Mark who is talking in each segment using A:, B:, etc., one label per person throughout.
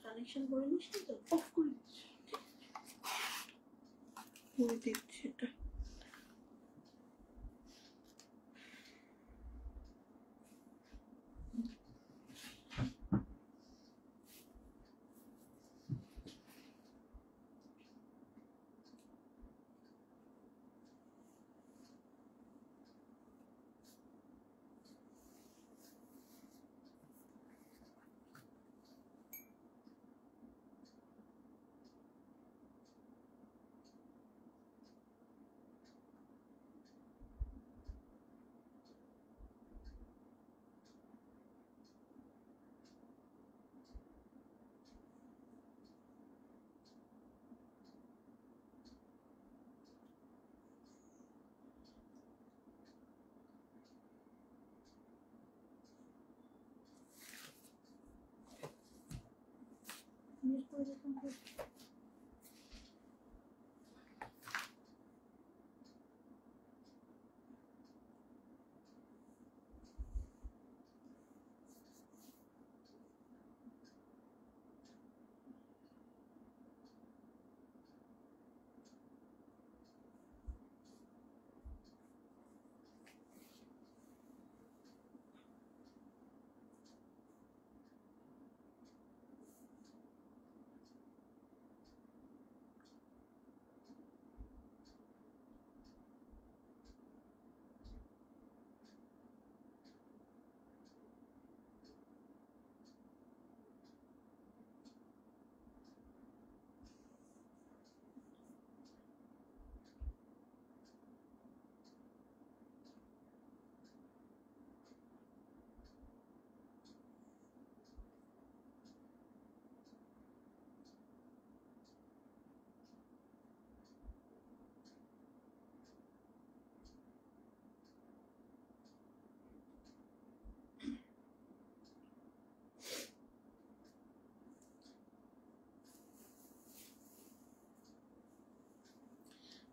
A: Connection করে নিস তো, অফ করে দিচ্ছি এটা।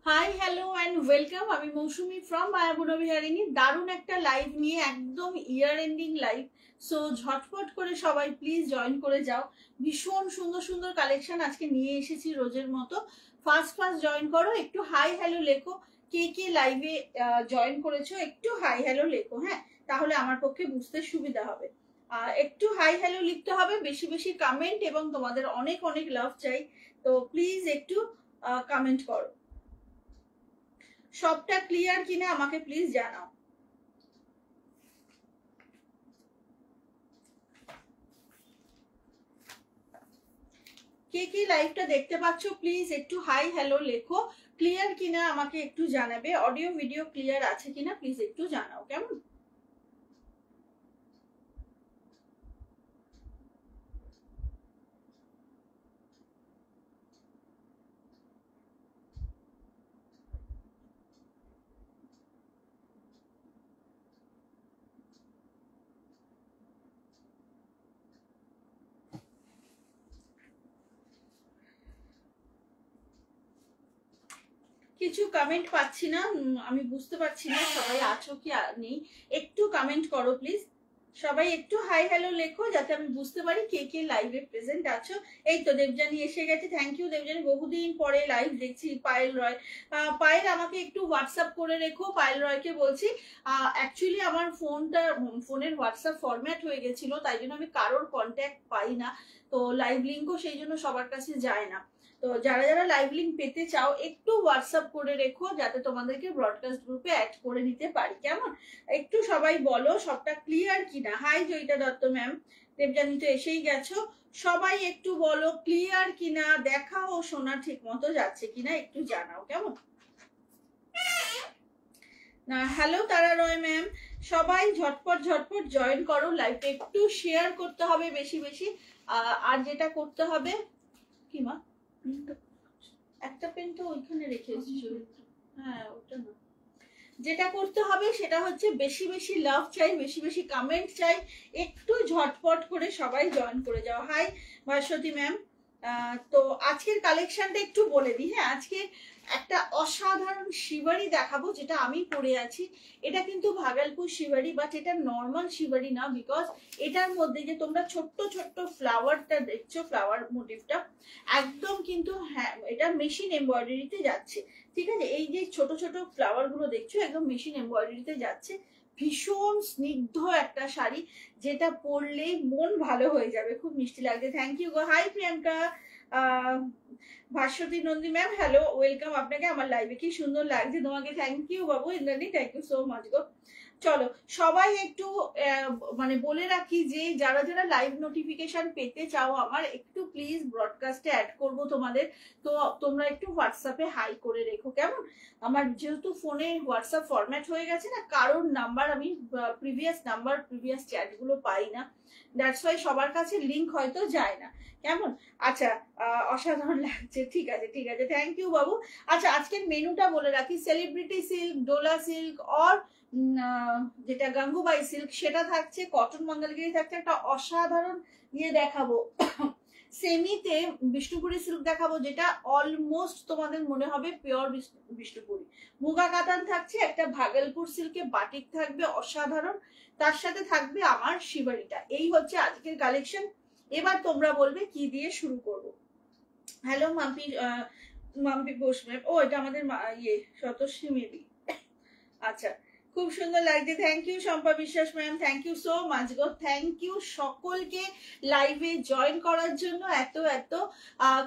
A: Hi hello and welcome. আমি মৌসুমি ফ্রম মায়াবুনবিহারিণী। দারুণ একটা লাইভ নিয়ে, একদম ইয়ার এন্ডিং লাইভ। সো ঝটফট করে সবাই প্লিজ জয়েন করে যাও। ভীষণ সুন্দর সুন্দর কালেকশন আজকে নিয়ে এসেছি রোজের মতো। ফার্স্ট জয়েন করো, একটু হাই হ্যালো লেখো। কে কে লাইভে জয়েন করেছো একটু হাই হ্যালো লেখো, হ্যাঁ, তাহলে আমার পক্ষে বুঝতে সুবিধা হবে। একটু হাই হ্যালো লিখতে হবে, বেশি বেশি কমেন্ট, এবং তোমাদের অনেক অনেক লাভ চাই। তো প্লিজ একটু কমেন্ট করো। সবটা ক্লিয়ার কিনা আমাকে প্লিজ জানাও। কে কে লাইভটা দেখতে পাচ্ছ প্লিজ একটু হাই হ্যালো লেখো। ক্লিয়ার কিনা আমাকে একটু জানাবে। অডিও ভিডিও ক্লিয়ার আছে কিনা প্লিজ একটু জানাও, কেমন? কিছু কমেন্ট পাচ্ছি না, আমি বুঝতে পারছি না সবাই আছো কি নেই। একটু কমেন্ট করো প্লিজ। সবাই একটু হাই হ্যালো লেখো যাতে আমি বুঝতে পারি কে কে লাইভে প্রেজেন্ট আছো। এই তো দেবজানি এসে গেছে, থ্যাংক ইউ দেবজানি। বহুদিন পরে লাইভ দেখছি। পায়েল রয়, পায়েল আমাকে একটু হোয়াটসঅ্যাপ করে রেখো। পায়েল রয়কে বলছি, অ্যাকচুয়ালি আমার ফোনের হোয়াটসঅ্যাপ ফরম্যাট হয়ে গেছিল, তাই জন্য আমি কারোর কন্ট্যাক্ট পাই না। তো লাইভ লিঙ্কও সেই জন্য সবার কাছে যায় না। তো যারা যারা লাইভ লিঙ্ক পেতে চাও একটু হোয়াটসঅ্যাপ করে রেখো, যাতে তোমাদেরকে ব্রডকাস্ট গ্রুপে অ্যাড করে নিতে পারি, কেমন? একটু সবাই বলো সবটা ক্লিয়ার কিনা। হাই জয়িতা দত্ত ম্যাম, দেবজানি তো এসেই গেছো। সবাই একটু বলো ক্লিয়ার কিনা, দেখা ও শোনা ঠিক মতো যাচ্ছে কিনা একটু জানাও, কেমন? না, হ্যালো তারা রয় ম্যাম। সবাই ঝটপট ঝটপট জয়েন করো। লাইভটা একটু শেয়ার করতে হবে বেশি বেশি। আর যেটা করতে হবে কি মা, একটা পেন তো ওইখানে রেখে এসেছি। হ্যাঁ ওটা না, যেটা করতে হবে সেটা হচ্ছে বেশি বেশি লাভ চাই, বেশি বেশি কমেন্ট চাই। একটু ঝটপট করে সবাই জয়েন করে যাও। Hi Bhaswati ma'am. তো আজকের কালেকশনটা একটু বলে দিই। হ্যাঁ, আজকে একটা অসাধারণ শিবারি দেখাবো, যেটা আমি পরে আছি। এটা কিন্তু ভাগলপুর শিবারি, বাট এটা নর্মাল শিবারি না, বিকজ এটার মধ্যে যে তোমরা ছোট্ট ছোট্ট ফ্লাওয়ারটা দেখছো, ফ্লাওয়ার মোটিভটা একদম কিন্তু, হ্যাঁ এটা মেশিন এমব্রয়ডারিতে যাচ্ছে, ঠিক আছে। এই যে ছোট ছোট ফ্লাওয়ার গুলো দেখছো একদম মেশিন এমব্রয়ডারিতে যাচ্ছে। ভীষণ স্নিগ্ধ একটা শাড়ি, যেটা পরলেই মন ভালো হয়ে যাবে, খুব মিষ্টি লাগছে। থ্যাংক ইউ গো। Hi Priyanka, Bhaswati Nandi ma'am, hello, welcome আপনাকে আমার লাইভে। কি সুন্দর লাগছে তোমাকে, থ্যাংক ইউ বাবু। Indrani, thank you so much গো। চলো সবাই একটু মানে বলে রাখি যে যারা যারা লাইভ নোটিফিকেশন পেতে চাও আমার, একটু প্লিজ ব্রডকাস্টে অ্যাড করব তোমাদের, তো তোমরা একটু হোয়াটসঅ্যাপে হাই করে রেখো, কেমন। আমার যেহেতু ফোনে হোয়াটসঅ্যাপ ফরম্যাট হয়ে গেছে না, কারোর নাম্বার আমি প্রিভিয়াস চ্যাটগুলো পাই না, দ্যাটস ওয়াই সবার কাছে লিঙ্ক হয়তো যায় না, কেমন। আচ্ছা, অসাধারণ লাগছে, ঠিক আছে ঠিক আছে, থ্যাংক ইউ বাবু। আচ্ছা, আজকের মেনুটা বলে রাখি। Celebrity silk, Dola silk, or যেটা গাঙ্গুবাই সিল্ক সেটা থাকছে, কটন মঙ্গলগিরি থাকছে, একটা অসাধারণ ইয়ে দেখাবো সেমিতে বিষ্ণুপুরি সিল্ক দেখাবো, যেটা অলমোস্ট তোমাদের মনে হবে পিওর বিষ্ণুপুরি। মুগা কাতান থাকছে, একটা ভাগলপুর সিল্কে বাটিক থাকবে অসাধারণ, তার সাথে থাকবে আমার শিবারিটা। এই হচ্ছে আজকের কালেকশন। এবার তোমরা বলবে কি দিয়ে শুরু করব। হ্যালো মাম্পি, মাম্পি ঘোষ ম্যাম, ও এটা আমাদের ইয়ে শতশ্রী মেবি। আচ্ছা, খুব সুন্দর লাগছে, thank you Shampa Biswas ma'am, thank you so much গো। থ্যাংক ইউ সকলকে লাইভে জয়েন করার জন্য, এত এত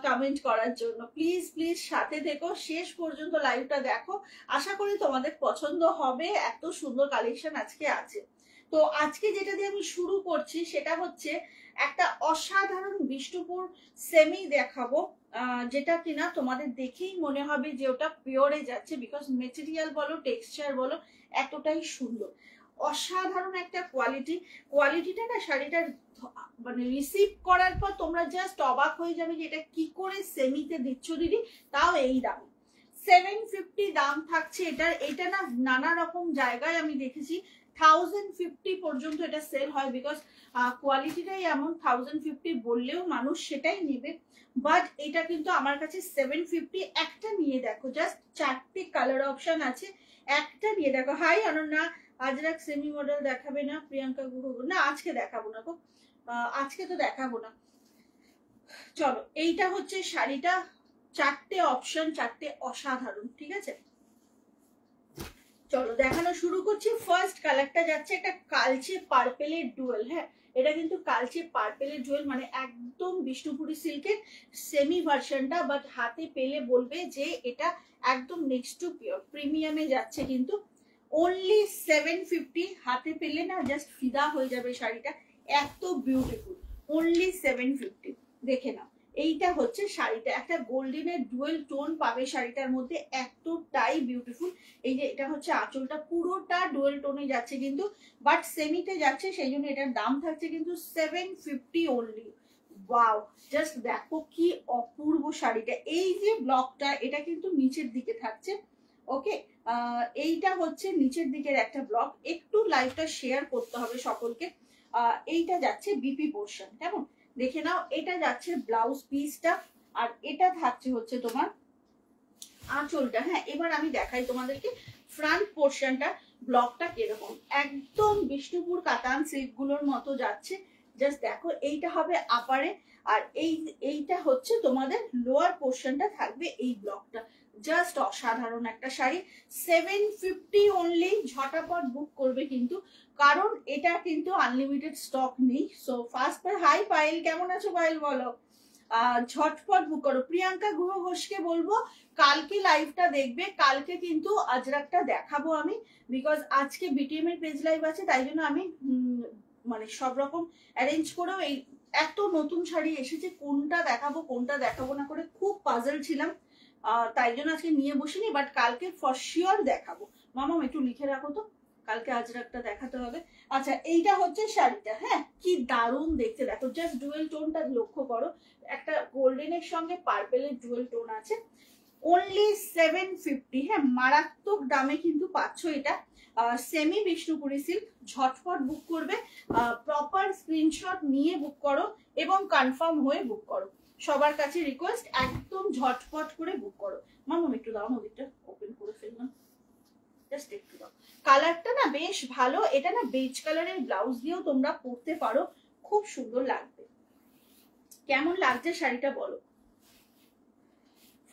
A: কমেন্ট করার জন্য। প্লিজ প্লিজ সাথে থেকো, শেষ পর্যন্ত লাইভটা দেখো, আশা করি তোমাদের পছন্দ হবে, এত সুন্দর কালেকশন আজকে আছে। তো আজকে যেটা দিয়ে আমি শুরু করছি সেটা হচ্ছে একটা অসাধারণ বিষ্ণুপুর সেমি দেখাবো, যেটা কিনা তোমাদের দেখেই মনে হবে যে ওটা পিওরে যাচ্ছে, বিকজ মেটেরিয়াল বলো টেক্সচার বলো এতটাই সুন্দর, অসাধারণ একটা কোয়ালিটিটা না শাড়িটার মানে রিসিভ করার পর তোমরা জাস্ট অবাক হয়ে যাবে যে এটা কি করে সেমিতে দিচ্ছ দিদি, তাও এই দাম। 750 দাম থাকছে এটার। এটা না নানা রকম জায়গায় আমি দেখেছি 1050 পর্যন্ত এটা সেল হয়, বিকজ কোয়ালিটিটাই এমন, 1050 বললেও মানুষ সেটাই নেবে, বাট এটা কিন্তু আমার কাছে 750। একটা নিয়ে দেখো, জাস্ট 4টে কালার অপশন আছে, একটা নিয়ে দেখো। Hi Ananya, Ajrakh semi model দেখাবে না প্রিয়াঙ্কা গুরু? না আজকে দেখাবো না গো, আজকে তো দেখাবো না। চলো, এইটা হচ্ছে শাড়িটা, 4টে অপশন, 4টে অসাধারণ, ঠিক আছে। চলো দেখানো শুরু করছি। ফার্স্ট কালারটা যাচ্ছে একটা কালচে পার্পেলের ডুয়েল। হ্যাঁ, এটা কিন্তু কালচে পার্পেলের ডুয়েল, মানে একদম বিষ্ণুপুরি সিল্কের সেমি ভার্সনটা, বাট হাতে পেলে বলবে যে এটা একদম নেক্সট টু পিওর প্রিমিয়ামে যাচ্ছে। কিন্তু অনলি 750, হাতে পেলে না জাস্ট ফিদা হয়ে যাবে শাড়িটা, এত বিউটিফুল। অনলি 750, দেখে নাও। এইটা হচ্ছে শাড়িটা, একটা গোল্ডেনের ডুয়েল টোন পাবে শাড়িটার মধ্যে, এতটাই বিউটিফুল। এই যে এটা হচ্ছে আঁচলটা, পুরোটা ডুয়েল টোনে যাচ্ছে কিন্তু, বাট সেমিতে যাচ্ছে, সেই জন্য এটার দাম থাকছে কিন্তু 750 অনলি। ওয়াও, জাস্ট দেখো কি অপূর্ব শাড়িটা। এই যে ব্লকটা, এটা কিন্তু নিচের দিকে থাকছে, ওকে। এইটা হচ্ছে নিচের দিকের একটা ব্লক, একটু লাইভটা শেয়ার করতে হবে সকলকে। এইটা যাচ্ছে বিপি পোর্শন, কেমন দেখে নাও। এটা যাচ্ছে ব্লাউজ পিসটা, আর এটা থাকছে হচ্ছে তোমার আঁচলটা। হ্যাঁ, এবার আমি দেখাই তোমাদেরকে ফ্রন্ট পোর্শনটা, ব্লকটা কিরকম, একদম বিষ্ণুপুর কাতান সিল্ক গুলোর মতো যাচ্ছে। জাস্ট দেখো, এইটা হবে আপারে, আর এইটা হচ্ছে তোমাদের লোয়ার পোর্শনটা থাকবে এই ব্লকটা। জাস্ট অসাধারণ একটা শাড়ি, 750 অনলি। ঝটাপট বুক করবে কিন্তু, কারণ এটা কিন্তু আনলিমিটেড স্টক নেই। সো ফার্স্ট হাই পায়েল, কেমন আছো পায়েল বলো, ঝটপট বুক করো। প্রিয়াঙ্কা গুহ ঘোষকে বলবো কালকে লাইভটা দেখবে, কালকে কিন্তু আজরাকটা দেখাবো আমি, বিকজ আজকে বিটিএম এর পেজ লাইভ আছে, তাই জন্য আমি মানে সব রকম অ্যারেঞ্জ করেও, এই এত নতুন শাড়ি এসেছে, কোনটা দেখাবো কোনটা দেখাবো না করে খুব পাজল ছিলাম, তাই জন্য আজকে নিয়ে বসিনি, বাট কালকে ফর শিওর দেখাবো। মামাম একটু লিখে রাখো তো, কালকে আজরাকটা দেখাতে হবে। আচ্ছা, এইটা হচ্ছে শাড়িটা। হ্যাঁ, কি দারুণ দেখতে, দেখো জাস্ট ডুয়েল টোনটা লক্ষ্য করো, একটা গোল্ডেনের সঙ্গে পার্পেলের ডুয়েল টোন আছে। অনলি 750। হ্যাঁ, মারাত্মক দামে কিন্তু পাচ্ছ এটা। সেমি বিষ্ণুপুরি সিল্ক, ঝটপট বুক করবে, প্রপার স্ক্রিনশট নিয়ে বুক করো এবং কনফার্ম হয়ে বুক করো। সবার কাছে রিকোয়েস্ট, একদম ঝটপট করে বুক করো। মামুম একটু দাও, ওদিকটা ওপেন করে ফেললাম, জাস্ট একটু দাও। কালারটা না বেশ ভালো, এটা না বেজ কালারের ব্লাউজ দিয়েও তোমরা পরতে পারো, খুব সুন্দর লাগবে। কেমন লাগছে শাড়িটা বলো।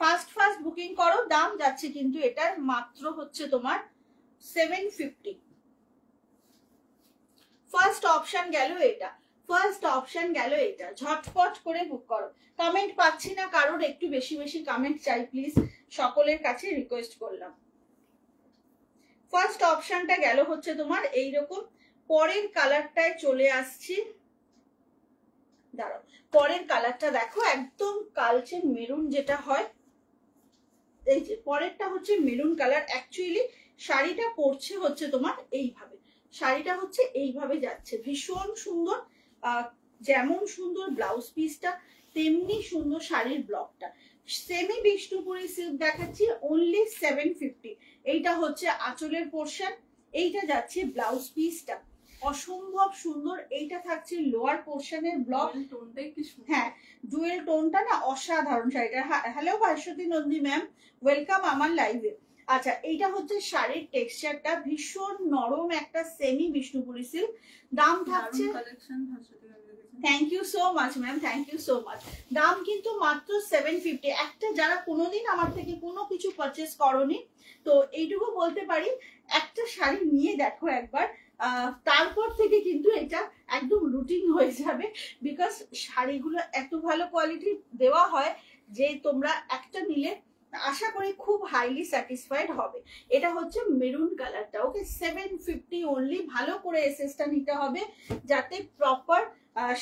A: ফার্স্ট বুকিং করো। দাম যাচ্ছে কিন্তু এটার মাত্র হচ্ছে তোমার 750। ফার্স্ট অপশন গেল এটা, ফার্স্ট অপশন গেল এটা, ঝটপট করে বুক করো। কমেন্ট পাচ্ছি না কারোর, একটু বেশি বেশি কমেন্ট চাই প্লিজ, সকলের কাছে রিকোয়েস্ট করলাম। ফার্স্ট অপশনটা গেল হচ্ছে তোমার এইরকম। পরের কালারটায় চলে আসছি, দাঁড়াও, পরের কালারটা দেখো, একদম কালচে মেরুন যেটা হয়, এই যে পরেরটা হচ্ছে মেরুন কালার। অ্যাকচুয়ালি শাড়িটা পরছে হচ্ছে তোমার এইভাবে, শাড়িটা হচ্ছে এইভাবে যাচ্ছে, ভীষণ সুন্দর। যেমন সুন্দর ব্লাউজ পিসটা তেমনি সুন্দর শাড়ির ব্লকটা। সেমি বিষ্ণুপুরি সিল্ক দেখাচ্ছি, অনলি 750। এইটা হচ্ছে আঁচলের পোর্শন, এইটা যাচ্ছে ব্লাউজ পিসটা, অসম্ভব সুন্দর। এইটা থাকছে লোয়ার পোর্শনের ব্লক, হ্যাঁ ডুয়েল টোনটা না অসাধারণ শাড়িটা। Hello Bhaswati Nandi ma'am, welcome আমার লাইভে। আচ্ছা, এইটা হচ্ছে শাড়ির টেক্সচারটা, ভীষণ নরম একটা সেমি বিষ্ণুপুরি সিল্ক। দাম থাকছে, thank you so much ma'am, thank you so much. দাম কিন্তু মাত্র 750। একটা যারা কোনোদিন আমার থেকে কোনো কিছু পারচেস করনি, তো এইটুকু বলতে পারি, একটা শাড়ি নিয়ে দেখো একবার, তারপর থেকে কিন্তু এটা একদম রুটিন হয়ে যাবে। বিকজ শাড়িগুলো এত ভালো কোয়ালিটি দেওয়া হয় যে তোমরা একটা নিলে আশা করি খুব হাইলি স্যাটিসফাইড হবে। এটা হচ্ছে মেরুন কালারটা, ওকে 750 অনলি। ভালো করে এসএসটা নিতে হবে যাতে প্রপার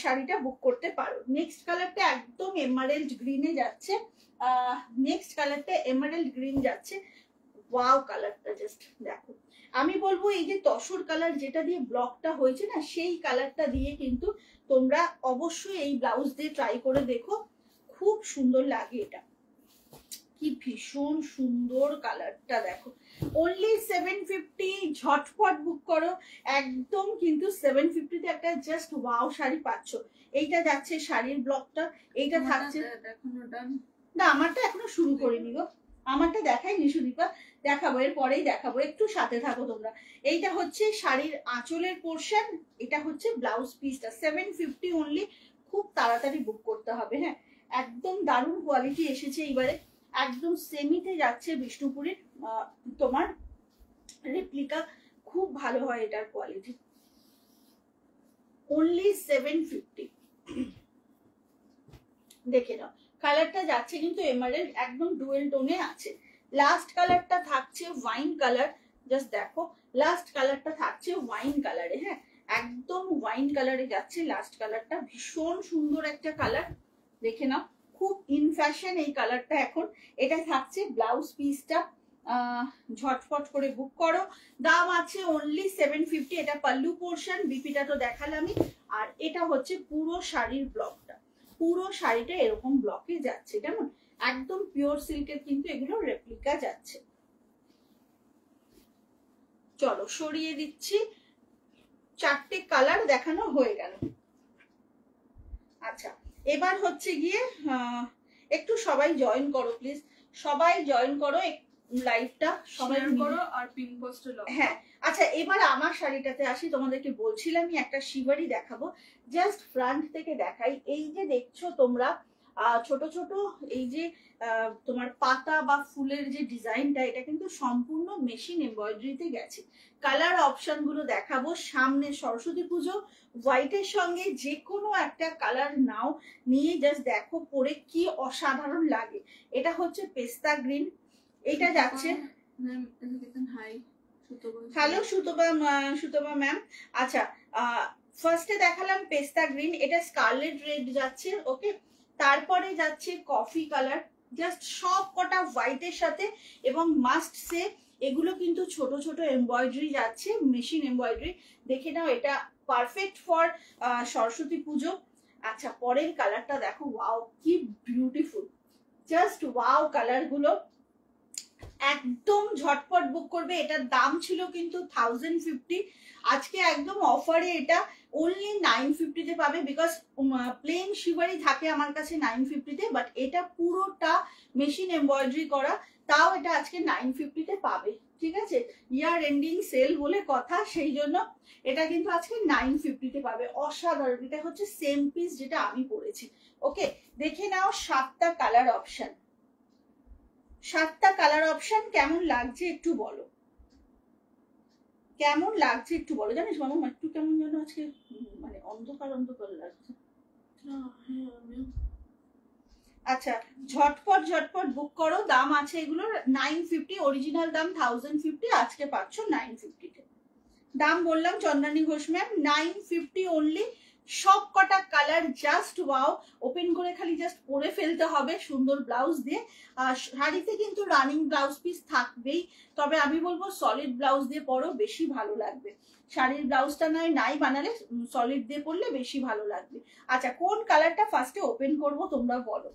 A: শাড়িটা বুক করতে পারো। নেক্সট কালারটা একদম এমারেল্ড গ্রিনে যাচ্ছে, নেক্সট কালারটা এমারেল্ড গ্রিন যাচ্ছে। ওয়াও কালারটা জাস্ট দেখো, আমি বলবো এই যে তসর কালার যেটা দিয়ে ব্লকটা হয়েছে না, সেই কালারটা দিয়ে কিন্তু তোমরা অবশ্যই এই ব্লাউজ দিয়ে ট্রাই করে দেখো, খুব সুন্দর লাগে। এটা কি ভীষণ সুন্দর কালারটা দেখো, অনলি 750। ঝটপট বুক করো একদম, কিন্তু 750 তে একটা জাস্ট ওয়াও শাড়ি পাচ্ছ। এইটা যাচ্ছে শাড়ির ব্লকটা, এইটা থাকছে, না আমারটা এখনো শুরু করিনি গো, আমারটা দেখাইনি সুদীপা, দেখাবো এর পরেই দেখাবো, একটু সাথে থাকো তোমরা। এইটা হচ্ছে শাড়ির আঁচলের পোর্শন, এটা হচ্ছে ব্লাউজ পিসটা, 750 অনলি। খুব তাড়াতাড়ি বুক করতে হবে, হ্যাঁ একদম দারুণ কোয়ালিটি এসেছে এইবারে, একদম সেমিতে যাচ্ছে বিষ্ণুপুরের তোমার রেপ্লিকা, খুব ভালো হয় এটার কোয়ালিটি, অনলি 750। দেখে নাও কালারটা যাচ্ছে কিন্তু এমারেল্ড, একদম ডুয়েল টোনে আছে। লাস্ট কালারটা থাকছে ওয়াইন কালার, জাস্ট দেখো লাস্ট কালারটা থাকছে ওয়াইন কালারে, হ্যাঁ একদম ওয়াইন কালারে যাচ্ছে লাস্ট কালারটা, ভীষণ সুন্দর একটা কালার, দেখে নাও খুব ইন ফ্যাশন এই কালারটা এখন। এটা থাকছে ব্লাউজ পিসটা, ঝটফট করে বুক করো। দাম আছে অনলি 750। এটা পাল্লু পোর্শন, বিপিটা তো দেখালামই, আর এটা হচ্ছে পুরো শাড়ির ব্লকটা, পুরো শাড়িটা এরকম ব্লকে যাচ্ছে, কেমন একদম পিওর সিল্কের কিন্তু এগুলো রেপ্লিকা যাচ্ছে। চলো সরিয়ে দিচ্ছি, চারটে কালার দেখানো হয়ে গেল। আচ্ছা এবার হচ্ছে গিয়ে একটু সবাই জয়েন করো প্লিজ, সবাই জয়েন করো লাইভটা, সবাই করো আর পিন পোস্টে লগ। হ্যাঁ আচ্ছা এবার আমার শাড়িটাতে আসি, তোমাদেরকে বলছিলামই একটা শিভারি দেখাবো, জাস্ট ফ্রন্ট থেকে দেখাই। এই যে দেখছো তোমরা ছোট ছোট এই যে তোমার পাতা বা ফুলের যে ডিজাইনটা, এটা কিন্তু সম্পূর্ণ মেশিন এমব্রয়ডারিতে গেছে। কালার অপশন গুলো দেখাবো, সামনে সরস্বতী পুজো, হোয়াইটের সঙ্গে যে কোনো একটা কালার নাও, নিয়ে জাস্ট দেখো পরে কি অসাধারণ লাগে। এটা হচ্ছে পেস্তা গ্রিন, এটা যাচ্ছে, হ্যালো সুতবা ম্যাম। আচ্ছা ফার্স্টে দেখালাম পেস্তা গ্রিন, এটা স্কারলেট রেড যাচ্ছে, ওকে তারপরে যাচ্ছে কফি কালার, জাস্ট সব কটা হোয়াইটের সাথে, এবং মাস্ট সে এগুলো কিন্তু ছোট ছোট এমব্রয়ডারি যাচ্ছে, মেশিন এমব্রয়ডারি, দেখে নাও এটা পারফেক্ট ফর সরস্বতী পুজো। আচ্ছা পরের কালারটা দেখো, ওয়াও কি বিউটিফুল, জাস্ট ওয়াও কালার গুলো, একদম ঝটপট বুক করবে। এটার দাম ছিল কিন্তু 1050, আজকে একদম অফারে এটা অনলি 950 তে পাবে, বিকজ প্লেন শিভারি থাকে আমার কাছে 950 তে, বাট এটা পুরোটা মেশিন এমব্রয়ডারি করা, তাও এটা আজকে 950 পাবে, ঠিক আছে? ইয়ার এন্ডিং সেল বলে কথা, সেই জন্য এটা কিন্তু আজকে 950 পাবে। অসাধারণ, এটা হচ্ছে সেম পিস যেটা আমি পরেছি। ওকে, দেখে নাও 7টা কালার অপশন। 7টা কালার অপশন কেমন লাগছে একটু বলো, কেমন লাগছে একটু বলো। জানিস মামা একটু কেমন যেন আজকে মানে অন্ধকার অন্ধকার লাগছে। আচ্ছা, ঝটপট ঝটপট বুক করো। দাম আছে এগুলোর 950, অরিজিনাল দাম 1050, আজকে পাচ্ছ 950-তে। দাম বললাম চন্দ্রানী ঘোষ ম্যাম, 950 অনলি। সব কটা কালার জাস্ট ওয়াও। ওপেন করে খালি জাস্ট পরে ফেলতে হবে সুন্দর ব্লাউজ দিয়ে। শাড়িতে কিন্তু রানিং ব্লাউজ পিস থাকবেই, তবে আমি বলবো সলিড ব্লাউজ দিয়ে পরো, বেশি ভালো লাগবে। শাড়ির ব্লাউজটা নাই বানালে সলিড দিয়ে পরলে বেশি ভালো লাগবে। আচ্ছা, কোন কালারটা ফার্স্টে ওপেন করব তোমরা বলো,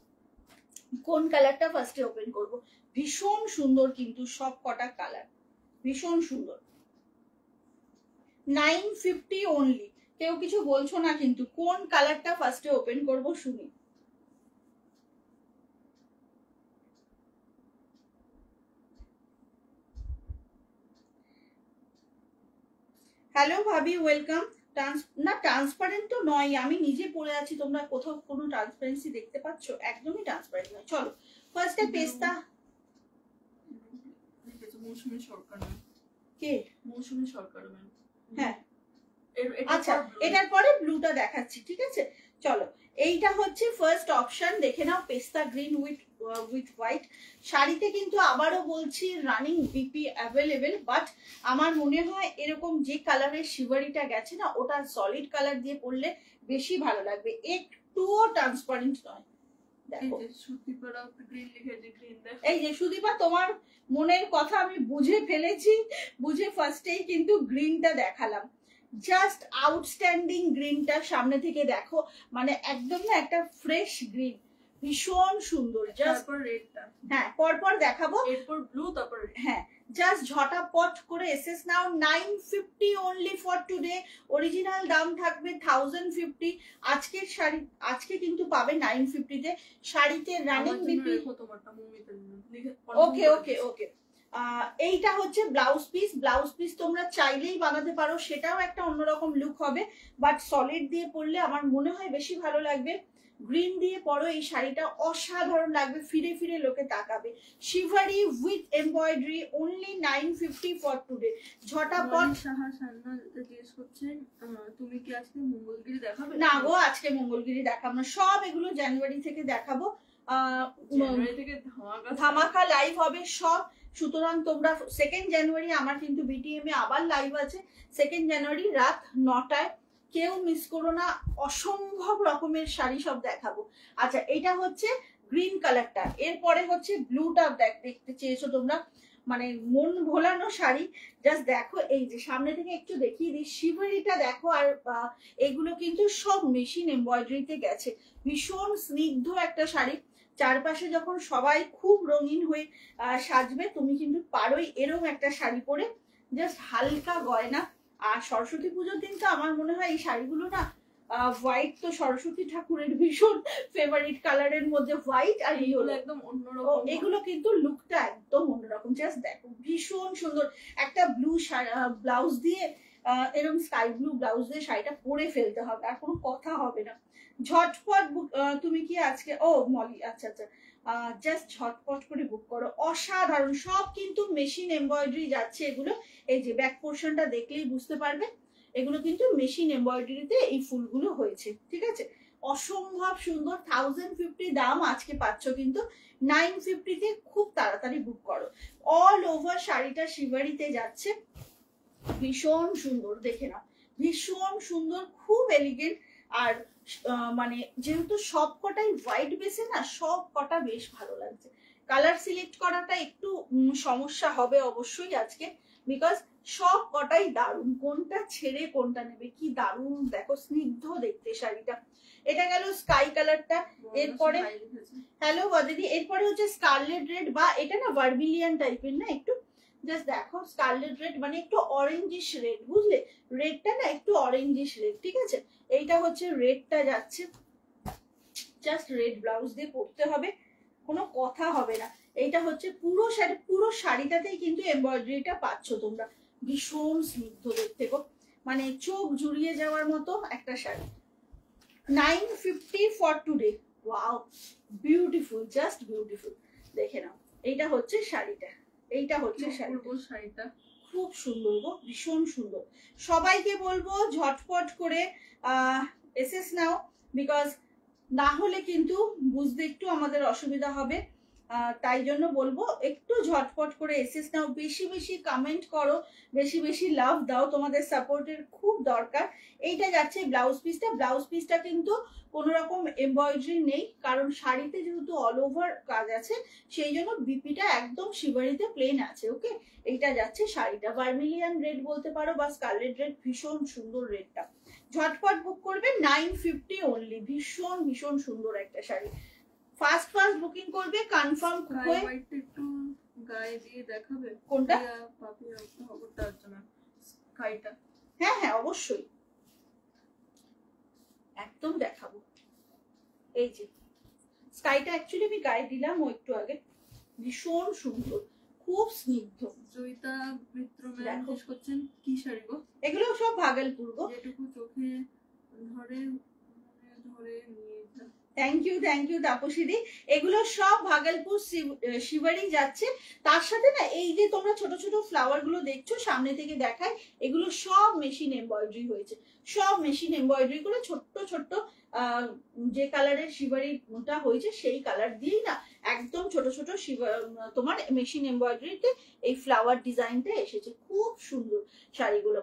A: কোন কালারটা ফার্স্টে ওপেন করব? ভীষণ সুন্দর কিন্তু সব কটা কালার, ভীষণ সুন্দর। 950 অনলি। কেউ কিছু বলছো না কিন্তু, কোন কালারটা ফার্স্টে ওপেন করব শুনি। হ্যালো ভাবি, ওয়েলকাম। না ট্রান্সপারেন্ট তো নয়, আমি নিজে পরে আছি, তোমরা কোথাও কোনো ট্রান্সপারেন্সি দেখতে পাচ্ছ? একদমই ট্রান্সপারেন্ট নয়। চলো ফার্স্টে পেস্তা।
B: মৌসুমী সরকার
A: কে?
B: মৌসুমী সরকার ম্যাম।
A: হ্যাঁ, আচ্ছা এটার পরে ব্লুটা দেখাচ্ছি, ঠিক আছে? চলো, এইটা হচ্ছে ফার্স্ট অপশন, দেখে নাও, পেস্তা গ্রিন উইথ হোয়াইট। শাড়িতে কিন্তু আবারও বলছি রানিং বিপি অ্যাভেলেবেল, বাট আমার মনে হয় এরকম যে কালারের শিভারিটা গেছে না, ওটা সলিড কালার দিয়ে পরলে বেশি ভালো লাগবে, একটুও ট্রান্সপারেন্ট নয়। দেখো এই যে সুদীপা, তোমার মনের কথা আমি বুঝে ফেলেছি, বুঝে ফার্স্টেই কিন্তু গ্রিনটা দেখালাম। জাস্ট আউটস্ট্যান্ডিং গ্রিনটা সামনে থেকে দেখো, মানে একদম না একটা ফ্রেশ গ্রিন, ভীষণ সুন্দর। জাস্ট রেডটা, হ্যাঁ পরপর দেখাবো,
B: এরপর ব্লু, তারপর
A: হ্যাঁ জাস্ট ঝটাপট করে SS now. 950 only for today. Original দাম থাকবে 1050। আজকের শাড়ি আজকে কিন্তু পাবে 950 তে। শাড়িতে রানিং বিপি। ওকে ওকে ওকে, এইটা হচ্ছে ব্লাউজ পিস। ব্লাউজ পিস তোমরা চাইলেই বানাতে পারো, সেটাও একটা অন্যরকম লুক হবে, বাট সলিড দিয়ে পরলে আমার মনে হয় বেশি ভালো লাগবে। গ্রিন দিয়ে পরো, এই শাড়িটা অসাধারণ লাগবে, ফিরে ফিরে লোকে তাকাবে। শিভারি with embroidery, only 950 for today. ঝটাপট।
B: সাহা সান্না জিজ্ঞেস করছেন তুমি কি আজকে মঙ্গলগিরি দেখাবে?
A: না গো, আজকে মঙ্গলগিরি দেখাবো না, সব এগুলো জানুয়ারি থেকে দেখাবো।
B: জানুয়ারি থেকে
A: ধামাকা লাইভ হবে সব। সুতরাং তোমরা 2nd জানুয়ারি আমার কিন্তু বিটিএম এ আবার লাইভ আছে, 2nd জানুয়ারি রাত 9টায়, কেউ মিস করো না। অসম্ভব রকমের শাড়ি সব দেখাবো। আচ্ছা, এটা হচ্ছে গ্রিন কালারটা, এরপরে হচ্ছে ব্লুটা দেখতে চেয়েছো তোমরা, মানে মন ভোলানো শাড়ি। জাস্ট দেখো, এই যে সামনে থেকে একটু দেখিয়ে দিই, শিভারিটা দেখো। আর এগুলো কিন্তু সব মেশিন এমব্রয়ডারিতে গেছে, ভীষণ স্নিগ্ধ একটা শাড়ি। চারপাশে যখন সবাই খুব রঙিন হয়ে সাজবে, তুমি কিন্তু পারোই এরকম একটা শাড়ি পরে, জাস্ট হালকা গয়না। আর সরস্বতী পুজোর দিন তো আমার মনে হয় এই শাড়িগুলো না, হোয়াইট তো সরস্বতী ঠাকুরের ভীষণ ফেভারিট কালারের মধ্যে, হোয়াইট আর এই হলো
B: একদম অন্যরকম।
A: এগুলো কিন্তু লুকটা একদম অন্যরকম। জাস্ট দেখো, ভীষণ সুন্দর একটা ব্লু ব্লাউজ দিয়ে, এরকম স্কাই ব্লু ব্লাউজ দিয়ে শাড়িটা পরে ফেলতে হবে, আর কোনো কথা হবে না। ঝটপট তুমি কি আজকে, ও মলি, আচ্ছা আচ্ছা, জাস্ট ঝটপট করে বুক করো। অসাধারণ, সব কিন্তু মেশিন এমব্রয়ডারি যাচ্ছে এগুলো। এই যে ব্যাক পোর্শনটা দেখলেই বুঝতে পারবে, এগুলো কিন্তু মেশিন এমব্রয়ডারিতে এই ফুলগুলো হয়েছে, ঠিক আছে? অসম্ভব সুন্দর। 1050 দাম, আজকে পাচ্ছ কিন্তু 950 তে। খুব তাড়াতাড়ি বুক করো। অল ওভার শাড়িটা শিভারিতে যাচ্ছে, ভীষণ সুন্দর, দেখে নাও, ভীষণ সুন্দর, খুব এলিগেন্ট। আর মানে যেহেতু সব কটাই হোয়াইট বেসে না, সব কটা বেশ ভালো লাগছে। কালার সিলেক্ট করাটা একটু সমস্যা হবে অবশ্যই আজকে, বিকজ সব কটাই দারুণ, কোনটা ছেড়ে কোনটা নেবে, কি দারুণ দেখো, স্নিগ্ধ দেখতে শাড়িটা। এটা গেল স্কাই কালারটা। এরপরে হ্যালো দিদি, এরপরে হচ্ছে স্কারলেট রেড, বা এটা না ভার্মিলিয়ান টাইপের না একটু। জাস্ট দেখো, স্কারলেট রেড মানে একটু অরেঞ্জিশ রেড, বুঝলে? রেডটা না একটু অরেঞ্জিশ রেড, ঠিক আছে? এইটা হচ্ছে রেডটা যাচ্ছে, জাস্ট রেড ব্লাউজ দিয়ে পরতে হবে, কোনো কথা হবে না। এইটা হচ্ছে পুরো শাড়িটাতেই কিন্তু এমব্রয়ডারিটা পাচ্ছ তোমরা। ভীষণ স্নিগ্ধ দেখতে গো, মানে চোখ জুড়িয়ে যাওয়ার মতো একটা sari. 950 for today. Wow, beautiful, just beautiful. দেখে নাও, এইটা হচ্ছে শাড়িটা, এইটা হচ্ছে শাড়িটা, খুব সুন্দর গো, ভীষণ সুন্দর। সবাইকে বলবো ঝটপট করে এসএস নাও, বিকজ না হলে কিন্তু বুঝতে একটু আমাদের অসুবিধা হবে। তাই জন্য বলবো একটু ঝটপট করে এসএস নাও, বেশি বেশি কমেন্ট করো, বেশি বেশি লাভ দাও, তোমাদের সাপোর্টের খুব দরকার। এইটা যাচ্ছে ব্লাউজ পিসটা। ব্লাউজ পিসটা কিন্তু কোনো রকম এমব্রয়ডারি নেই, কারণ শাড়িতে যেহেতু অল ওভার কাজ আছে, সেই জন্য বিপিটা একদম শিবারিতে প্লেন আছে। ওকে, এইটা যাচ্ছে শাড়িটা, ভার্মিলিয়ান রেড বলতে পারো বা স্কারলেট রেড, ভীষণ সুন্দর রেডটা। ঝটপট বুক করবে, 950 অনলি। ভীষণ ভীষণ সুন্দর একটা শাড়ি, ফার্স্ট বুকিং করবে কনফার্ম হয়ে।
B: একটু গায়ে দিয়ে দেখাবে
A: কোনটা? হ্যাঁ হ্যাঁ অবশ্যই, একদম দেখাবো। এই যে স্কাইটা অ্যাকচুয়ালি আমি গায়ে দিলাম ও একটু আগে, ভীষণ সুন্দর, খুব স্নিগ্ধ।
B: জয়িতা মিত্র ম্যাম জিজ্ঞেস করছেন কি শাড়ি গো?
A: এগুলো সব ভাগলপুর গো।
B: যেটুকু চোখে ধরে নিয়ে যা।
A: থ্যাংক ইউ তাপসীদি। এগুলো সব ভাগলপুর শিবারি যাচ্ছে। তার সাথে না এই যে তোমরা ছোট ছোট ফ্লাওয়ার গুলো দেখছো, সামনে থেকে দেখায়, এগুলো সব মেশিন এমব্রয়ডারি হয়েছে, সব মেশিন এমব্রয়ডারি করে ছোট্ট ছোট্ট যে কালারের শিবারিটা হয়েছে সেই কালার দিয়েই না একদম ছোট ছোট তোমার মেশিন এমব্রয়ডারিতে এই ফ্লাওয়ার ডিজাইনটা এসেছে। খুব সুন্দর শাড়িগুলো,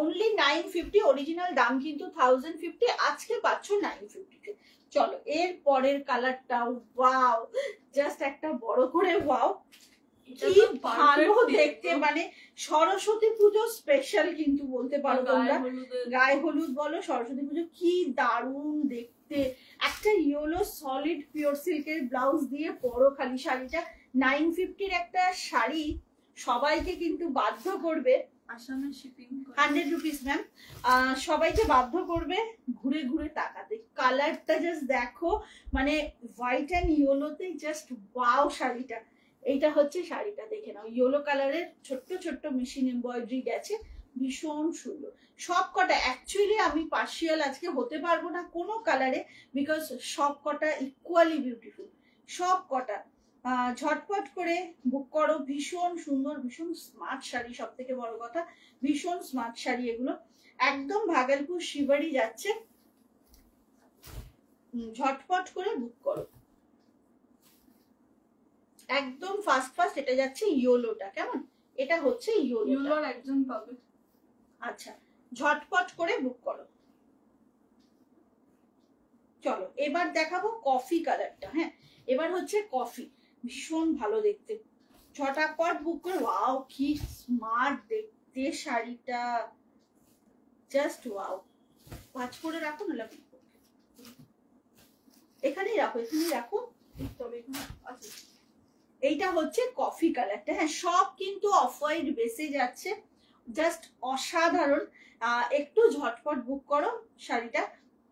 A: অনলি 950। অরিজিনাল দাম কিন্তু 1050, আজকে পাচ্ছ 950-তে। চলো এর পরের কালারটাও ওয়াও, জাস্ট একটা বড় করে ওয়াও, কি ভালো দেখতে, মানে সরস্বতী পুজো স্পেশাল কিন্তু বলতে পারো তোমরা। গায়ে হলুদ বলো, সরস্বতী পুজো, কি দারুণ দেখতে। একটা ইয়েলো সলিড পিওর সিল্কের ব্লাউজ দিয়ে পরো খালি শাড়িটা। 950-র একটা শাড়ি সবাইকে কিন্তু বাধ্য করবে,
B: আসামে শিপিং
A: 100 রুপিস ম্যাম, সবাইকে বাধ্য করবে ঘুরে ঘুরে তাকাতে। কালারটা জাস্ট দেখো, মানে হোয়াইট অ্যান্ড ইয়েলোতে জাস্ট ওয়াও শাড়িটা। এইটা হচ্ছে শাড়িটা, দেখে নাও, ইয়েলো কালারের ছোট্ট ছোট্ট মেশিন এমব্রয়ডারি গেছে, ভীষণ সুন্দর। সব কটা অ্যাকচুয়ালি আমি পার্শিয়াল আজকে হতে পারবো না কোনো কালারে, বিকজ সব কটা ইকুয়ালি বিউটিফুল, সব কটা। ঝটপট করে বুক করো, ভীষণ সুন্দর, ভীষণ স্মার্ট শাড়ি, সব থেকে বড় কথা ভীষণ স্মার্ট শাড়ি এগুলো, একদম ভাগলপুর শিবারি যাচ্ছে। ঝটপট করে বুক করো, একদম ফাস্ট। এটা যাচ্ছে ইয়েলোটা, কেমন, এটা হচ্ছে ইয়েলোর
B: একজন পাবে।
A: আচ্ছা, ঝটপট করে বুক করো। চলো এবার দেখাবো কফি কালারটা। হ্যাঁ, এবার হচ্ছে কফি, ভীষণ ভালো দেখতে। ঝটাপট বুক করে, ওয়াও কি স্মার্ট দেখতে শাড়িটা, জাস্ট ওয়াও। ভাঁজ করে রাখো, না এখানেই রাখো। তবে এইটা হচ্ছে কফি কালারটা। হ্যাঁ, সব কিন্তু অফ হোয়াইট বেসে যাচ্ছে, জাস্ট অসাধারণ। একটু ঝটপট বুক করো শাড়িটা,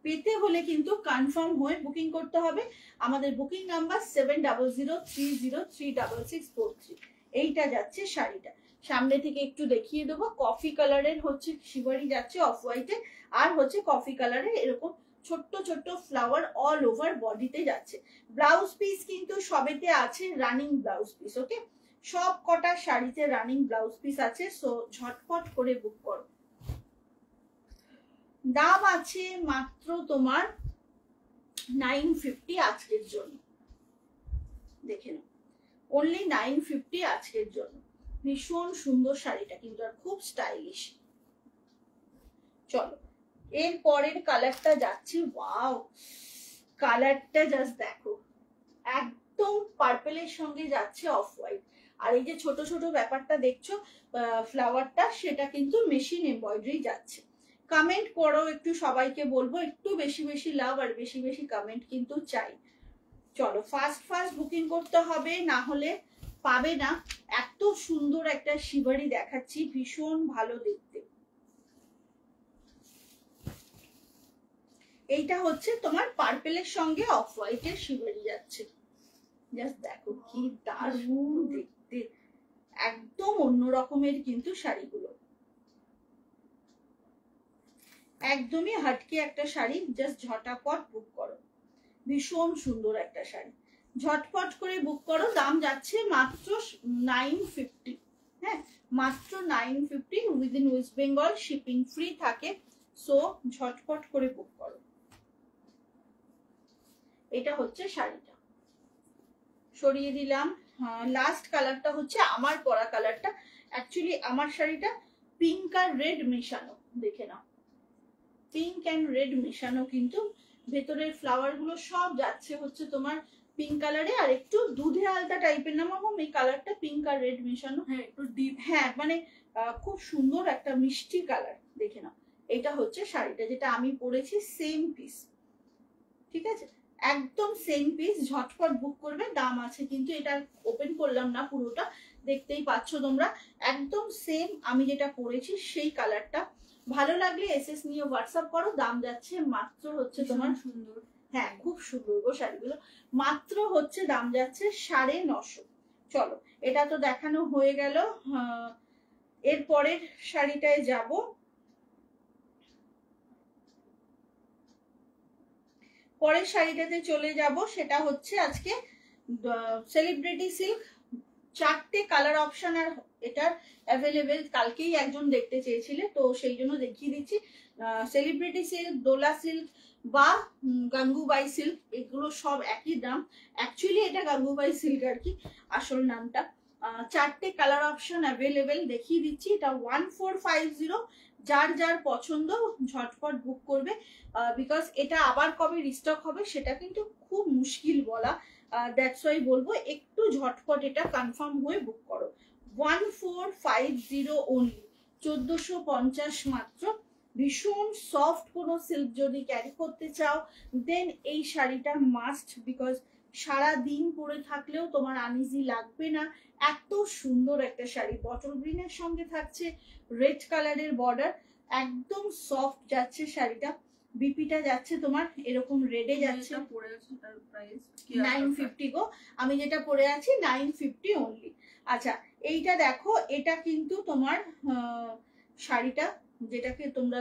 A: পেতে হলে কিন্তু কনফার্ম হয়ে বুকিং করতে হবে। আমাদের বুকিং নাম্বার 7003036643। এইটা যাচ্ছে শাড়িটা, সামনে থেকে একটু দেখিয়ে দেবো। কফি কালারের হচ্ছে শিবারি যাচ্ছে অফ হোয়াইটে, আর হচ্ছে কফি কালারের এরকম ছোট্ট ছোট্ট ফ্লাওয়ার অল ওভার বডিতে যাচ্ছে। ব্লাউজ পিস কিন্তু সবেতে আছে রানিং ব্লাউজ পিস। ওকে, সব কটা শাড়িতে রানিং ব্লাউজ পিস আছে, সো ঝটপট করে বুক করো। দাম আছে মাত্র তোমার 950 আজকের জন্য, দেখে নাও, অনলি 950 আজকের জন্য। ভীষণ সুন্দর শাড়িটা কিন্তু, আর খুব স্টাইলিশ। চলো এর পরের কালারটা যাচ্ছে, ওয়াও কালারটা জাস্ট দেখো, একদম পার্পেলের সঙ্গে যাচ্ছে অফ হোয়াইট। আর এই যে ছোট ছোট ব্যাপারটা দেখছো ফ্লাওয়ারটা, সেটা কিন্তু মেশিন এমব্রয়ডারি যাচ্ছে। কমেন্ট করো একটু, সবাইকে বলবো একটু বেশি বেশি লাভ আর বেশি বেশি কমেন্ট কিন্তু চাই। চলো ফাস্ট বুকিং করতে হবে, না হলে পাবে না। এত সুন্দর একটা শিবারি দেখাচ্ছি, ভীষণ ভালো দেখতে। এইটা হচ্ছে তোমার পার্পেলের সঙ্গে অফ হোয়াইটের শিবারি যাচ্ছে। জাস্ট দেখো কি দারুণ দেখতে, একদম অন্য রকমের কিন্তু শাড়িগুলো, একদমই হাটকে একটা শাড়ি। জাস্ট ঝটাপট বুক করো, ভীষণ সুন্দর একটা শাড়ি, ঝটপট করে বুক করো। দাম যাচ্ছে মাত্র 950। হ্যাঁ, মাত্র 950 within West Bengal, shipping free থাকে। সো ঝটপট করে বুক করো। এটা হচ্ছে শাড়িটা, সরিয়ে দিলাম। লাস্ট কালারটা হচ্ছে আমার পরা কালারটা। অ্যাকচুয়ালি আমার শাড়িটা পিঙ্ক আর রেড মেশানো, দেখে নাও, পিঙ্ক অ্যান্ড রেড মেশানো, কিন্তু ভেতরের ফ্লাওয়ার গুলো সব যাচ্ছে হচ্ছে তোমার পিঙ্ক কালারে, আর একটু দুধে আলতা টাইপের না মাম এই কালারটা, পিঙ্ক আর রেড মেশানো।
B: হ্যাঁ একটু ডিপ,
A: হ্যাঁ মানে খুব সুন্দর একটা মিষ্টি কালার, দেখে নাও। এটা হচ্ছে শাড়িটা যেটা আমি পরেছি, সেম পিস, ঠিক আছে, একদম সেম পিস। ঝটপট বুক করবে, দাম আছে কিন্তু, এটা ওপেন করলাম না পুরোটা, দেখতেই পাচ্ছ তোমরা, একদম সেম আমি যেটা পরেছি সেই কালারটা। ভালো লাগলে এসএস নিয়ে হোয়াটসঅ্যাপ করো। দাম যাচ্ছে মাত্র হচ্ছে তোমার,
B: সুন্দর,
A: হ্যাঁ খুব সুন্দর গো শাড়িগুলো, মাত্র হচ্ছে দাম যাচ্ছে 950। চলো এটা তো দেখানো হয়ে গেল, এর পরের শাড়িটায় যাব। পরের শাড়িটাতে চলে যাব, সেটা হচ্ছে আজকে সেলিব্রিটি সিল্ক। 4টে কালার অপশন আর এটার অ্যাভেলেবেল, কালকেই একজন দেখতে চেয়েছিলে তো সেই জন্য দেখিয়ে দিচ্ছি। সেলিব্রিটি সিল্ক, দোলা সিল্ক বা গাঙ্গুবাই সিল্ক, এগুলো সব একই দাম। অ্যাকচুয়ালি এটা গাঙ্গুবাই সিল্ক আর কি আসল নামটা। 4টে কালার অপশন অ্যাভেলেবেল, দেখিয়ে দিচ্ছি। এটা 1450। যার যার পছন্দ ঝটপট বুক করবে, বিকজ এটা আবার কবে রিস্টক হবে সেটা কিন্তু খুব মুশকিল বলা। দ্যাটস ওয়াই বলবো একটু ঝটপট এটা কনফার্ম হয়ে বুক করো। 1450 অনলি, 1450 মাত্র। ভীষণ সফট কোনো সিল্ক যদি ক্যারি করতে চাও দেন এই শাড়িটা মাস্ট, বিকজ সারা দিন পরে থাকলেও তোমার আনইজি লাগবে না। এত সুন্দর একটা শাড়ি, বটল গ্রিনের সঙ্গে থাকছে রেড কালারের বর্ডার, একদম সফট যাচ্ছে শাড়িটা। বিপিটা যাচ্ছে তোমার এরকম রেডে যাচ্ছে। 950 গো, আমি যেটা পরে আছি 950 অনলি। আচ্ছা এইটা দেখো, এটা কিন্তু তোমার শাড়িটা, যেটাকে তোমরা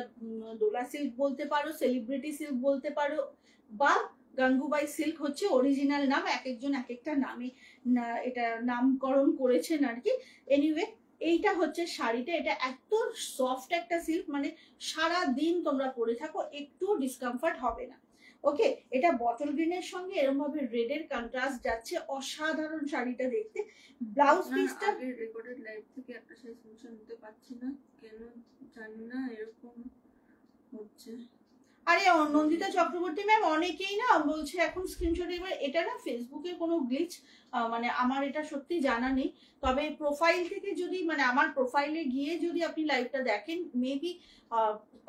A: দোলা সিল্ক বলতে পারো, সেলিব্রিটি সিল্ক বলতে পারো, বা গাঙ্গুবাই সিল্ক হচ্ছে অরিজিনাল নাম, এক একজন এক একটা নামে এটা নামকরণ করেছেন আর কি। এনিওয়ে এইটা হচ্ছে শাড়িটা, এটা এত সফট একটা সিল্ক, মানে সারা দিন তোমরা পরে থাকো একটু ডিসকমফর্ট হবে না। ওকে, এটা বটল গ্রিনের সঙ্গে এরকম ভাবে রেডের কন্ট্রাস্ট যাচ্ছে, অসাধারণ শাড়িটা দেখতে। ব্লাউজ পিসটা
B: রেকর্ডেড লাইভ থেকে একটা শাড়ি স্ক্রিনশট নিতে পারছি না কেন জানি না, এরকম হচ্ছে।
A: আরে নন্দিতা চক্রবর্তী ম্যাম, অনেকেই না বলছে এখন স্ক্রিনশট, এবার এটা না ফেসবুকে কোনো গ্লিচ, মানে আমার এটা সত্যি জানা নেই, তবে প্রোফাইল থেকে যদি মানে আমার প্রোফাইলে গিয়ে যদি আপনি লাইভটা দেখেন মেবি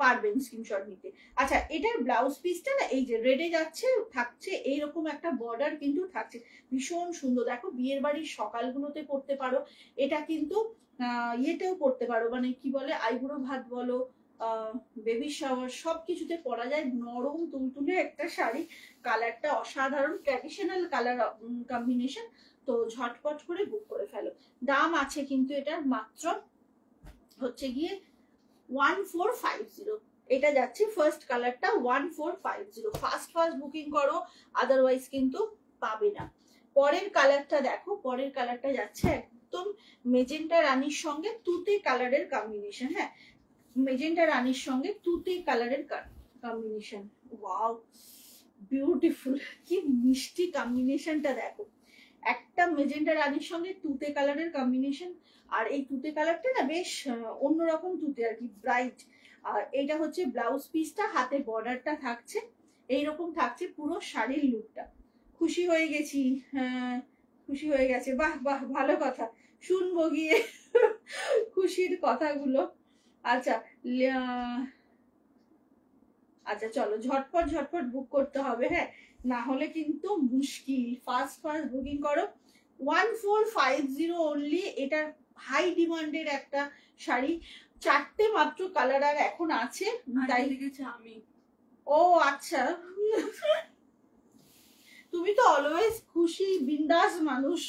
A: পারবেন স্ক্রিনশট নিতে। আচ্ছা এটার ব্লাউজ পিসটা না এই যে রেডে যাচ্ছে, থাকছে এইরকম একটা বর্ডার কিন্তু থাকছে, ভীষণ সুন্দর। দেখো বিয়ের বাড়ির সকালগুলোতে পরতে পারো এটা, কিন্তু ইয়েতেও পরতে পারো, মানে কি বলে আইবুড়ো ভাত বলো, বেবি শাওয়ার সবকিছুতে পরা যায়। নরম তুলতুলে একটা শাড়ি, কালারটা অসাধারণ, ট্র্যাডিশনাল কালার কম্বিনেশন। তো ঝটপট করে বুক করে ফেলো। দাম আছে কিন্তু এটার মাত্র হচ্ছে গিয়ে 1450। এটা যাচ্ছে ফার্স্ট কালারটা 1450, ফার্স্ট বুকিং করো, আদারওয়াইজ কিন্তু পাবে না। পরের কালারটা দেখো, পরের কালারটা যাচ্ছে একদম মেজেন্টা রানীর সঙ্গে তুতে কালারের কম্বিনেশন। হ্যাঁ, মেজেন্টা রানীর সঙ্গে তুতে কালারের কম্বিনেশন, ওয়াও বিউটিফুল, কি মিষ্টি কম্বিনেশনটা দেখো। একটা মেজেন্টা রানীর সঙ্গে তুতে কালারের কম্বিনেশন, আর এই তুতে কালারটা না বেশ অন্যরকম তুতে আর কি, ব্রাইট। আর এইটা হচ্ছে ব্লাউজ পিসটা, হাতে বর্ডারটা থাকছে, এইরকম থাকছে পুরো শাড়ির লুকটা। খুশি হয়ে গেছি, হ্যাঁ খুশি হয়ে গেছে, বাহ বাহ ভালো কথা, শুনবো গিয়ে খুশির কথাগুলো। আচ্ছা আচ্ছা চলো ঝটপট ঝটপট বুক করতে হবে, হ্যাঁ না হলে কিন্তু মুশকিল। ফার্স্ট বুকিং করো। 1450 অনলি, এটা হাই ডিমান্ডের একটা শাড়ি, 4টে মাত্র কালার আর এখন আছে, তাই
B: দেখেছি আমি।
A: ও আচ্ছা তুমি তো অলওয়েজ খুশি বিন্দাস মানুষ।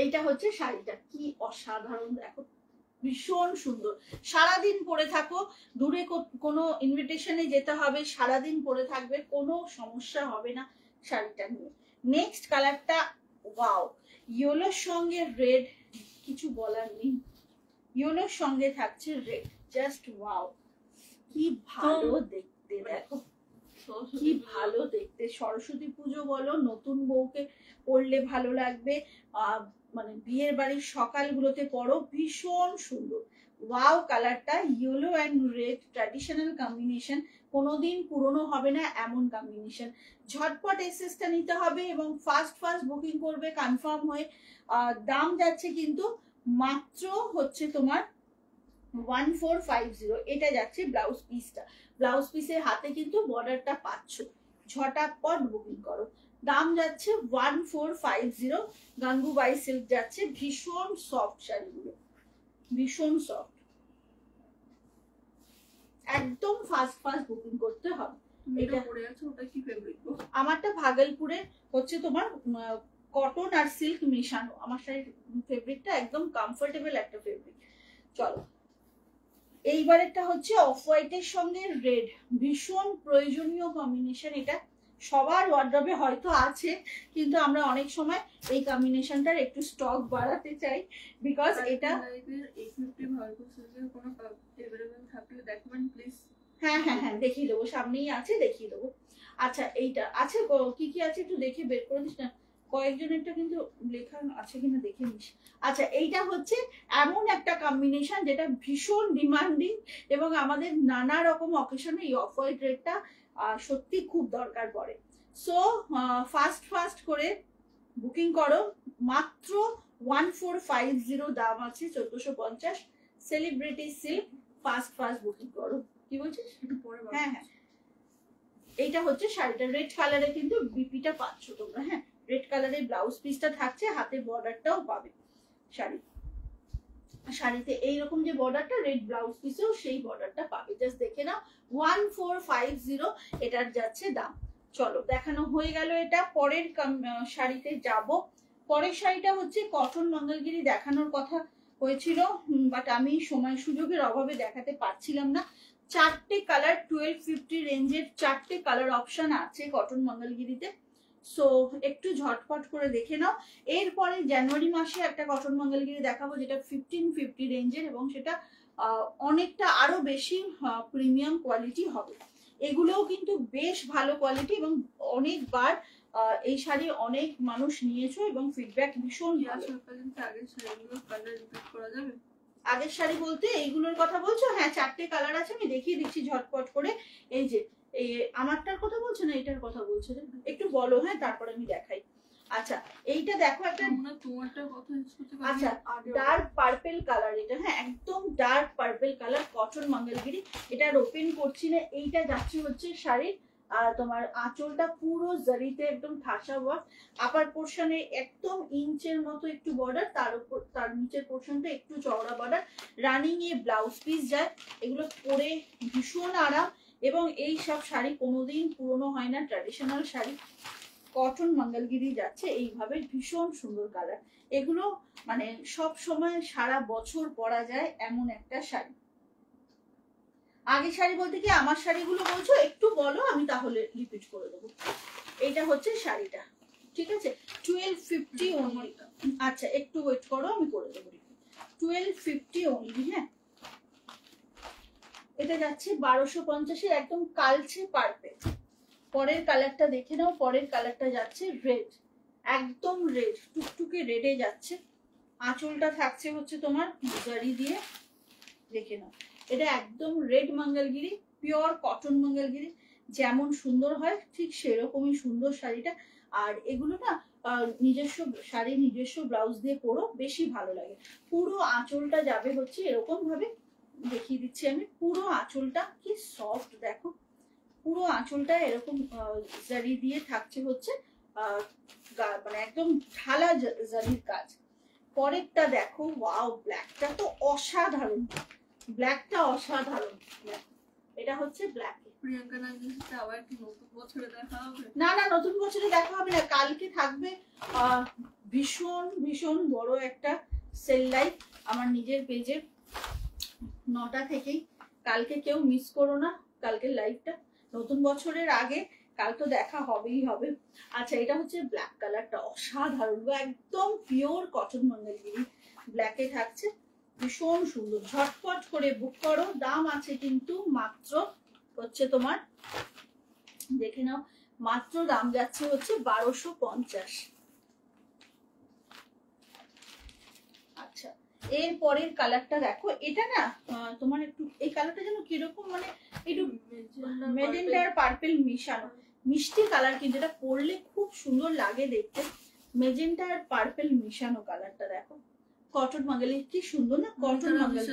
A: এইটা হচ্ছে শাড়িটা, কি অসাধারণ দেখো, ভীষণ সুন্দর। সারাদিন পরে থাকো, দূরে কোনো ইনভিটেশনে যেতে হবে, সারাদিন পরে থাকবে, কোনো সমস্যা হবে না শাড়িটা নিয়ে। নেক্সট কালারটা ওয়াও, ইয়েলোর সঙ্গে রেড, কিছু বলার নেই। ইয়েলোর সঙ্গে থাকছে রেড, জাস্ট ওয়াও, কি ভালো দেখতে দেখো, কি ভালো দেখতে। সরস্বতী পুজো বলো, নতুন বউকে পরলে ভালো লাগবে, মানে বিয়ের বাড়ির সকালগুলোতে পরো, ভীষণ সুন্দর। ওয়াও কালারটা, yellow and red traditional combination, কোনোদিন পুরনো হবে না এমন কম্বিনেশন। ঝটপট এসএসটা নিতে হবে এবং ফাস্ট ফাস্ট বুকিং করবে কনফার্ম হয়ে। দাম যাচ্ছে কিন্তু মাত্র হচ্ছে তোমার 1450। এটা যাচ্ছে ব্লাউজ পিসটা, ব্লাউজ পিসের হাতে কিন্তু বর্ডারটা পাচ্ছ। ঝটাপট বুকিং করো, দাম যাচ্ছে 1450। গাঙ্গুবাই সিল্ক যাচ্ছে, ভীষণ সফট শাড়িগুলো, ভীষণ সফট, একদম ফাস্ট ফাস্ট বুকিং করতে হবে।
B: এটা পরে আছে, ওটা কি ফেব্রিক?
A: আমারটা ভাগলপুরের হচ্ছে তোমার কটন আর সিল্ক মেশানো। আমার শাড়ির ফেব্রিকটা একদম কমফোর্টেবল একটা ফেব্রিক। চলো এইবারেরটা হচ্ছে অফ হোয়াইটের সঙ্গে রেড, ভীষণ প্রয়োজনীয় কম্বিনেশন। এটা সবার ওয়ার্ড্রবে হয়তো আছে, কিন্তু আমরা অনেক সময় এই কম্বিনেশনটার একটু স্টক বাড়াতে চাই, বিকজ এটা হ্যাঁ হ্যাঁ হ্যাঁ দেখিয়ে দেবো, সামনেই আছে, দেখিয়ে দেবো। আচ্ছা এইটা আছে, কি কি আছে একটু দেখে বের করে দিস না, কয়েকজনেরটা কিন্তু লেখা আছে কিনা দেখে নিস। আচ্ছা এইটা হচ্ছে এমন একটা কম্বিনেশন যেটা ভীষণ ডিমান্ডিং, এবং আমাদের নানা রকম অকেশনে এই অফ হোয়াইট রেডটা সত্যি খুব দরকার পড়ে। সো ফাস্ট ফাস্ট করে বুকিং করো, মাত্র 1450 দাম আছে, 1450। Celebrity silk, fast fast booking করো। কি বলছিস? হ্যাঁ হ্যাঁ, এইটা হচ্ছে শাড়িটা রেড কালারে, কিন্তু বিপিটা পাচ্ছ তোমরা। হ্যাঁ, রেড কালারের ব্লাউজ পিসটা থাকছে, হাতে বর্ডারটাও পাবে শাড়িতে এইরকম যে বর্ডারটা, রেড ব্লাউজ পিসেও সেই বর্ডারটা পাবে। জাস্ট দেখে নাও, 1450 এটার যাচ্ছে দাম। চলো দেখানো হয়ে গেল এটা, পরের শাড়িতে যাব। পরের শাড়িটা হচ্ছে কটন মঙ্গলগিরি দেখানোর কথা হয়েছিল, বাট আমি সময় সুযোগের অভাবে দেখাতে পারছিলাম না। চারটে কালার, 1250 রেঞ্জের চারটে কালার অপশন আছে কটন মঙ্গলগিরিতে। সো একটু ঝটপট করে দেখে নাও। এরপরে জানুয়ারি মাসে একটা কটন মঙ্গলগিরি দেখাবো, যেটা 1550 রেঞ্জের, এবং সেটা অনেকটা আরো বেশি প্রিমিয়াম কোয়ালিটি হবে। এগুলোও কিন্তু বেশ ভালো কোয়ালিটি, এবং অনেকবার এই শাড়ি অনেক মানুষ নিয়েছো এবং ফিডব্যাক ভীষণ ভালো। আগের শাড়ি বলতে এইগুলোর কথা বলছো? হ্যাঁ, চারটে কালার আছে, আমি দেখিয়ে দিচ্ছি ঝটপট করে। এই যে আমারটার কথা বলছো না এটার কথা বলছো? একটু বলো, হ্যাঁ, তারপর আমি দেখাই। আচ্ছা এইটা দেখো, একটা আচ্ছা ডার্ক পার্পেল কালার, এটা হ্যাঁ একদম dark purple colour, cotton Mangalagiri. এটা ওপেন করছি না। এইটা যাচ্ছে হচ্ছে শাড়ির তোমার আঁচলটা পুরো জারিতে একদম ঠাসা ওয়ার্ক, আপার পোর্শনে একদম ইঞ্চের মতো একটু বর্ডার, তার উপর তার নিচের পোর্শনটা একটু চওড়া বর্ডার, রানিং এ ব্লাউজ পিস যায়। এগুলো পরে ভীষণ আরাম, এবং এই সব শাড়ি কোনোদিন পুরনো হয় না, ট্র্যাডিশনাল শাড়ি। কটন মঙ্গলগিরি যাচ্ছে এইভাবে, ভীষণ সুন্দর কালার। এগুলো মানে সব সময় সারা বছর পরা যায় এমন একটা শাড়ি। আগে শাড়ি বলতে কি আমার শাড়িগুলো বলছো? একটু বলো, আমি তাহলে রিপিট করে দেবো। এইটা হচ্ছে শাড়িটা, ঠিক আছে? 1250 অনলি। আচ্ছা একটু ওয়েট করো, আমি করে দেবো। 1250 অনলি। হ্যাঁ, এটা যাচ্ছে 1250-এর, একদম কালচে পার্পেল। পরের কালারটা দেখে নাও, পরের কালারটা যাচ্ছে রেড, একদম রেড, টুকটুকে রেডে যাচ্ছে। আঁচলটা থাকছে হচ্ছে তোমার জারি দিয়ে, দেখে নাও। এটা একদম red Mangalagiri, pure cotton Mangalagiri, যেমন সুন্দর হয় ঠিক সেরকমই সুন্দর শাড়িটা। আর এগুলো না নিজস্ব শাড়ি, নিজস্ব ব্লাউজ দিয়ে পরো, বেশি ভালো লাগে। পুরো আঁচলটা যাবে হচ্ছে এরকম ভাবে, দেখিয়ে দিচ্ছি আমি। পুরো আঁচলটা কি সফট দেখো, পুরো আঁচলটা এরকম জারি দিয়ে থাকছে হচ্ছে, মানে একদম ঢালা জারির কাজ। পরেরটা দেখো, ওয়াও, ব্ল্যাকটা তো অসাধারণ, ব্ল্যাকটা অসাধারণ। এটা হচ্ছে ব্ল্যাক,
B: প্রিয়াঙ্কা নাগিনের সাথে আবার কি নতুন বছরে দেখা হবে?
A: না না, নতুন বছরে দেখা হবে না। কালকে থাকবে ভীষণ ভীষণ বড় একটা সেল লাইভ আমার নিজের পেজে 9টা থেকেই। কালকে কেউ মিস করো না কালকের লাইভটা, নতুন বছরের আগে। কাল তো দেখা হবেই হবে। আচ্ছা, এটা হচ্ছে ব্ল্যাক কালারটা, অসাধারণ, একদম পিওর কটন মঙ্গলগিরি ব্ল্যাকে থাকছে, ভীষণ সুন্দর। ঝটপট করে বুক করো, দাম আছে কিন্তু মাত্র হচ্ছে তোমার, দেখে নাও, মাত্র দাম যাচ্ছে হচ্ছে 1250। আচ্ছা, এর পরের কালারটা দেখো, এটা না তোমার একটু এই কালারটা যেন কিরকম, মানে একটু মেজেন্ডা আর পার্পল মিশানো, মিষ্টি কালার, কিন্তু এটা পরলে খুব সুন্দর লাগে দেখতে। মেজেন্টা আর পার্পল মিশানো কালারটা দেখো, কটন মাঙ্গালি, কি সুন্দর না কটন মাঙ্গালি।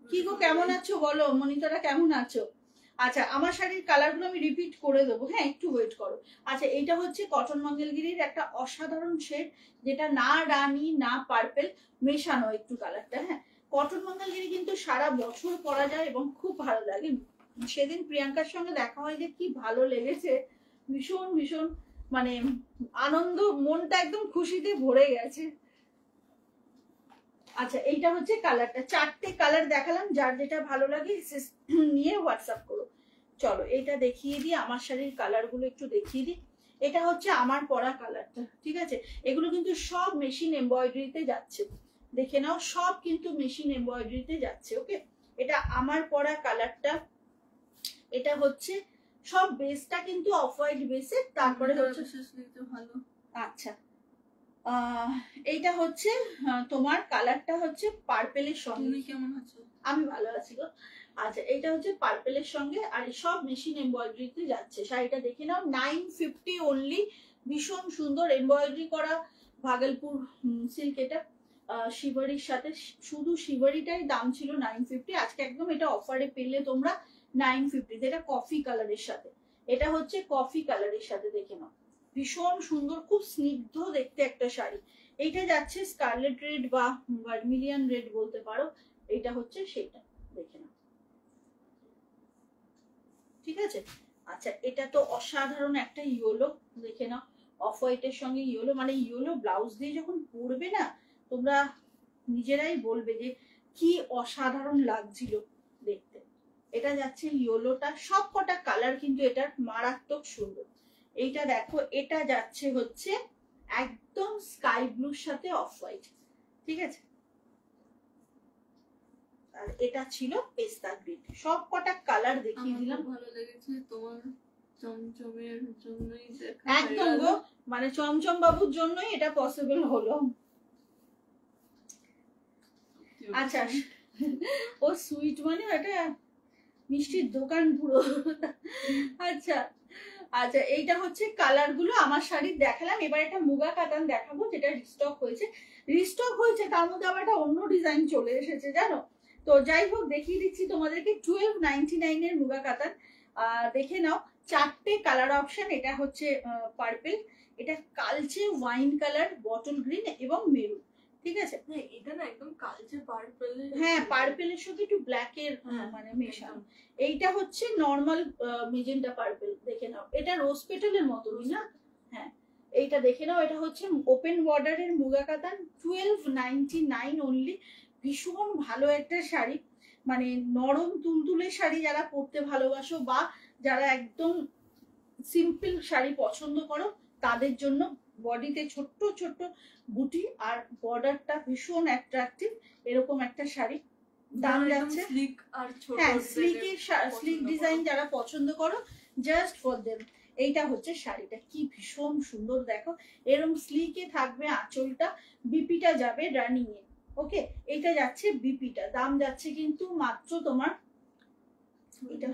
A: কি গো, কেমন আছো বলো, মনিতারা কেমন আছো? আচ্ছা, আমার শাড়ির কালারগুলো আমি রিপিট করে দেবো, হ্যাঁ একটু ওয়েট করো। আচ্ছা, এইটা হচ্ছে কটন মঙ্গলগিরির একটা অসাধারণ শেড, যেটা না রানী না পার্পল মেশানো একটু কালারটা। হ্যাঁ, কটন মঙ্গলগিরি কিন্তু সারা বছর পরা যায় এবং খুব ভালো লাগে। সেদিন প্রিয়াঙ্কার সঙ্গে দেখা হয় যে কি ভালো লেগেছে, ভীষণ ভীষণ মানে আনন্দ, মনটা একদম খুশিতে ভরে গেছে। আচ্ছা, এইটা হচ্ছে কালারটা, 4টে কালার দেখালাম, যার যেটা ভালো লাগে নিয়ে হোয়াটসঅ্যাপ করো। চলো এটা দেখিয়ে দিই, আমার শাড়ির কালারগুলো একটু দেখিয়ে দিই। এটা হচ্ছে আমার পরা কালারটা, ঠিক আছে? এগুলো কিন্তু সব মেশিন এমব্রয়ডারিতে যাচ্ছে, দেখে নাও, সব কিন্তু মেশিন এমব্রয়ডারিতে যাচ্ছে। ওকে, এটা আমার পরা কালারটা। এটা হচ্ছে সব বেসটা কিন্তু অফ হোয়াইট বেসে, তারপরে হচ্ছে
B: ভালো।
A: আচ্ছা, এইটা হচ্ছে তোমার কালারটা হচ্ছে পার্পেলের সঙ্গে।
B: তুমি কেমন আছো?
A: আমি ভালো আছি গো। আচ্ছা, এইটা হচ্ছে পার্পেলের সঙ্গে, আর সব মেশিন এমব্রয়ডারিতে যাচ্ছে। শাড়িটা দেখে নাও, 950 অনলি, ভীষণ সুন্দর এমব্রয়ডারি করা ভাগলপুর সিল্ক। এটা শিবারির সাথে, শুধু শিবারিটাই দাম ছিল 950, আজকে একদম এটা অফারে পেলে তোমরা 950। এটা কফি কালারের সাথে, এটা হচ্ছে কফি কালারের সাথে, দেখে নাও, ভীষণ সুন্দর, খুব স্নিগ্ধ দেখতে একটা শাড়ি। এইটা যাচ্ছে স্কারলেট রেড বা ভার্মিলিয়ান রেড বলতে পারো, এটা হচ্ছে সেটা, দেখে নাও, ঠিক আছে? আচ্ছা, এটা তো অসাধারণ একটা ইয়েলো, দেখে নাও, অফ হোয়াইটের সঙ্গে ইয়েলো, মানে ইয়েলো ব্লাউজ দিয়ে যখন পরবে না, তোমরা নিজেরাই বলবে যে কি অসাধারণ লাগছিল দেখতে। এটা যাচ্ছে ইয়েলোটা, সব কটা কালার কিন্তু এটার মারাত্মক সুন্দর। এইটা দেখো, এটা যাচ্ছে হচ্ছে একদম স্কাই ব্লুর সাথে অফ হোয়াইট, ঠিক আছে? আর এটা ছিল পেস্তা গ্রিন। সব কটা কালার দেখিয়ে দিলাম।
B: ভালো লেগেছে তোমার চমচমের জন্যই দেখা,
A: একদম গো, মানে চমচম বাবুর জন্যই এটা পসিবল হলো। আচ্ছা, ও সুইট মানে এটা মিষ্টির দোকান পুরো। আচ্ছা আচ্ছা, এইটা হচ্ছে কালার গুলো আমার শাড়ির দেখালাম। এবার একটা মুগা কাতান দেখাবো, যেটা রিস্টক হয়েছে। রিস্টক হয়েছে, তার মধ্যে আবার একটা অন্য ডিজাইন চলে এসেছে, জানো তো। যাই হোক, দেখিয়ে দিচ্ছি তোমাদেরকে 1299 এর মুগা কাতান। দেখে নাও, 4টে কালার অপশন। এটা হচ্ছে পার্পল, এটা কালচে ওয়াইন কালার, বটল গ্রিন এবং মেরুন, ঠিক আছে?
B: এটা না একদম কালচে পার্পল,
A: হ্যাঁ, পার্পলের সাথে একটু ব্ল্যাক এর মানে মেশানো। এইটা হচ্ছে নরমাল মেজেন্টা পার্পল, দেখে নাও, এটা রোজ পেটালের মতনই না। হ্যাঁ, এইটা দেখে নাও, এটা হচ্ছে ওপেন বর্ডারের মুগা কাতান, 1299 অনলি। ভীষণ ভালো একটা শাড়ি, মানে নরম তুলতুলে শাড়ি যারা পরতে ভালোবাসো, বা যারা একদম সিম্পল শাড়ি পছন্দ করো, তাদের জন্য। বডিতে ছোট্ট ছোট্ট বুটি আর বর্ডারটা ভীষণ অ্যাট্রাকটিভ, এরকম একটা শাড়ি। দাম যাচ্ছে, হ্যাঁ স্লিক ডিজাইন যারা পছন্দ করো, জাস্ট ফর দেম। এইটা হচ্ছে শাড়িটা, কি ভীষণ সুন্দর দেখো, এরকম স্লিকে থাকবে আঁচলটা, বিপিটা যাবে রানিং এ। ওকে, এটা যাচ্ছে বিপিটা, দাম যাচ্ছে কিন্তু মাত্র তোমার এটা,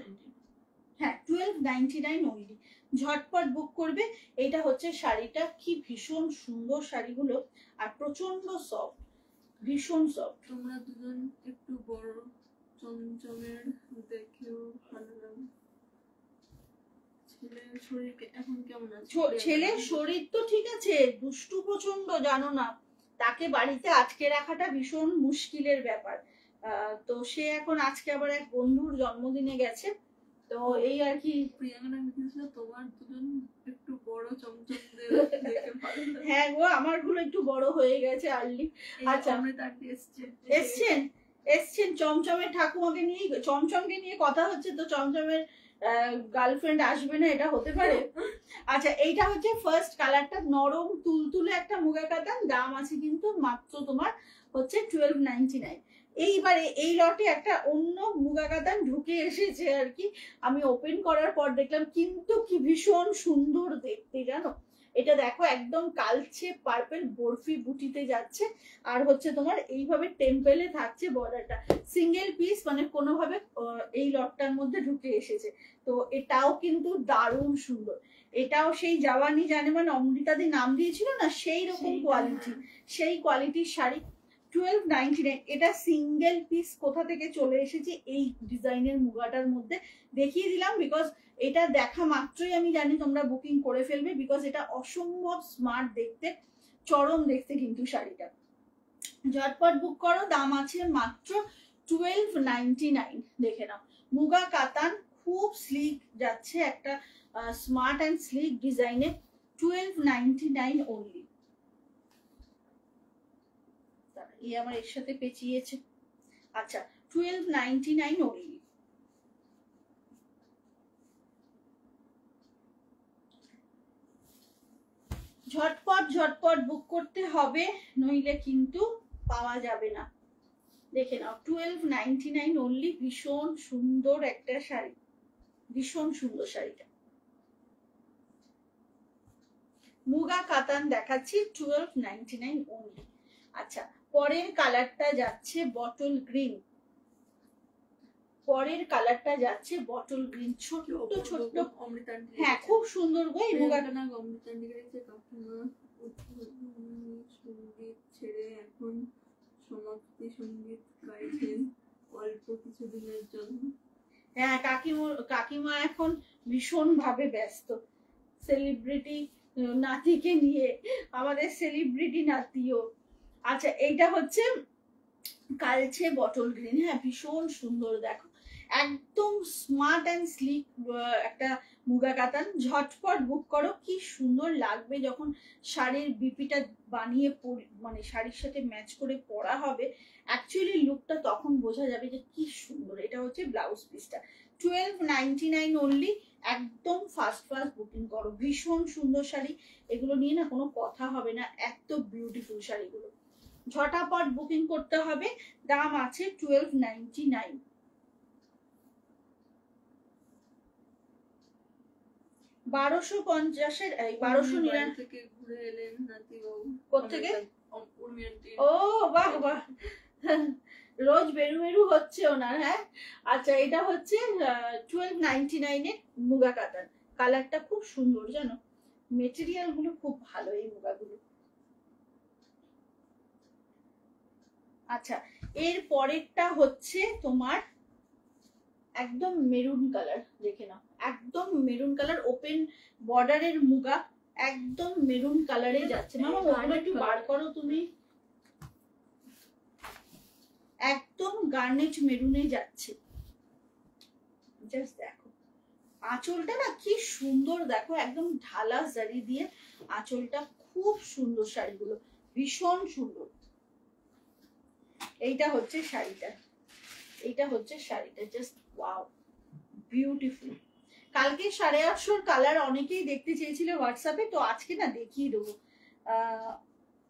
A: হ্যাঁ 1299 অনলি। ঝটপট বুক করবে। এটা হচ্ছে শাড়িটা, কি ভীষণ সুন্দর শাড়িগুলো, আর প্রচন্ড সফট, ভীষণ সফট।
B: তোমরা দুজন একটু বড় চমচমের দেখেও ভালো লাগে। ছেলের শরীর এখন কেমন আছে?
A: ছেলের শরীর তো ঠিক আছে, দুষ্টু প্রচন্ড, জানো না, তাকে বাড়িতে আটকে রাখাটা ভীষণ মুশকিলের ব্যাপার। তো সে এখন আজকে আবার এক বন্ধুর জন্মদিনে গেছে, তো এই আর কি।
B: প্রিয়াঙ্কা লিখেছিল তোমার দুজন একটু বড় চমচমদের দেখে ভালো লাগে।
A: হ্যাঁ গো, আমার গুলো একটু বড় হয়ে গেছে আর্লি। আচ্ছা, এসছেন চমচমের ঠাকুমাকে নিয়ে, চমচমকে নিয়ে কথা হচ্ছে, তো চমচমের গার্লফ্রেন্ড আসবে না, এটা হতে পারে? আচ্ছা, এইটা হচ্ছে ফার্স্ট কালারটা, নরম তুলতুলে একটা মুগা কাতান, দাম আছে কিন্তু মাত্র তোমার হচ্ছে 1299। এইবারে এই লটে একটা অন্য মুগা কাতান ঢুকে এসেছে আর কি, আমি ওপেন করার পর দেখলাম, কিন্তু কি ভীষণ সুন্দর দেখতে জানো। এটা দেখো একদম কালচে পার্পল বরফি বুটিতে যাচ্ছে, আর হচ্ছে তোমার এইভাবে টেম্পেলে থাকছে বর্ডারটা, সিঙ্গেল পিস, মানে কোনোভাবে এই লটটার মধ্যে ঢুকে এসেছে। তো এটাও কিন্তু দারুণ সুন্দর। এটাও সেই জাওয়ানি জানেমান অমৃতাদি নাম দিয়েছিল না, সেই রকম কোয়ালিটি, সেই কোয়ালিটির শাড়ি। 1299। এটা সিঙ্গেল পিস কোথা থেকে চলে এসেছে এই ডিজাইনের মুগাটার মধ্যে দেখিয়ে দিলাম, বিকজ এটা দেখা মাত্রই আমি জানি তোমরা বুকিং করে ফেলবে, বিকজ এটা অসম্ভব স্মার্ট দেখতে, চরম দেখতে কিন্তু শাড়িটা। ঝটপট বুক করো, দাম আছে মাত্র 1299। দেখে নাও, মুগা কাতান, খুব স্লিক যাচ্ছে, একটা স্মার্ট অ্যান্ড স্লিক ডিজাইনে, 1299 অনলি। আমার এর সাথে পেঁচিয়েছে। আচ্ছা, 1299 অনলি। ঝটপট বুক করতে হবে, নইলে কিন্তু পাওয়া যাবে না। দেখে নাও, 1299 অনলি। ভীষণ সুন্দর একটা শাড়ি, ভীষণ সুন্দর শাড়িটা। মুগা কাতান দেখাচ্ছি, 1299 অনলি। আচ্ছা, পরের কালারটা যাচ্ছে বটল গ্রিন। পরের কালারটা যাচ্ছে বটল গ্রিন, ছোট ছোট, হ্যাঁ খুব সুন্দর গো। এই মুগাটা
B: না, অমৃতান্ডি গেছে কাকিমা সঙ্গীত ছেড়ে এখন সমাপ্তি সঙ্গীত গাইছেন অল্প কিছুদিনের জন্য।
A: হ্যাঁ, কাকিমা এখন ভীষণ ভাবে ব্যস্ত, সেলিব্রিটি নাতিকে নিয়ে, আমাদের সেলিব্রিটি নাতিও। আচ্ছা, এইটা হচ্ছে কালচে বটল গ্রিন, হ্যাঁ ভীষণ সুন্দর, দেখো একদম স্মার্ট অ্যান্ড স্লিক একটা মুগা কাতান। ঝটপট বুক করো, কি সুন্দর লাগবে যখন শাড়ির বিপিটা বানিয়ে মানে শাড়ির সাথে ম্যাচ করে পরা হবে, অ্যাকচুয়ালি লুকটা তখন বোঝা যাবে যে কি সুন্দর। এটা হচ্ছে ব্লাউজ পিসটা, 1299 অনলি। একদম ফাস্ট বুকিং করো, ভীষণ সুন্দর শাড়ি, এগুলো নিয়ে না কোনো কথা হবে না, এত বিউটিফুল শাড়িগুলো। ঝটাপট বুকিং করতে হবে, দাম আছে 1299। 1250-এর 1299
B: থেকে ঘুরে এলেন নাতিবাবু।
A: কোত্থেকে? ও বাহ বাহ, রোজ বেরু হচ্ছে ওনার। হ্যাঁ, আচ্ছা, এটা হচ্ছে 1299 এর মুগা কাতান। কালারটা খুব সুন্দর জানো, মেটেরিয়াল গুলো খুব ভালো এই মুগাগুলো। আচ্ছা, এর পরেরটা হচ্ছে তোমার একদম মেরুন কালার, দেখে নাও একদম মেরুন কালার, ওপেন বর্ডারের মুগা, একদম মেরুন কালারে যাচ্ছে। মামা ওগুলো একটু বার করো তুমি, একদম গার্নেট মেরুনে যাচ্ছে। জাস্ট দেখো আঁচলটা না কি সুন্দর, দেখো একদম ঢালা জারি দিয়ে আঁচলটা, খুব সুন্দর শাড়িগুলো, ভীষণ সুন্দর। এইটা হচ্ছে শাড়িটা, এইটা হচ্ছে শাড়িটা, জাস্ট ওয়াও, বিউটিফুল। কালকে 850 কালার অনেকেই দেখতে চেয়েছিল হোয়াটসঅ্যাপে, তো আজকে না দেখিয়ে দেবো।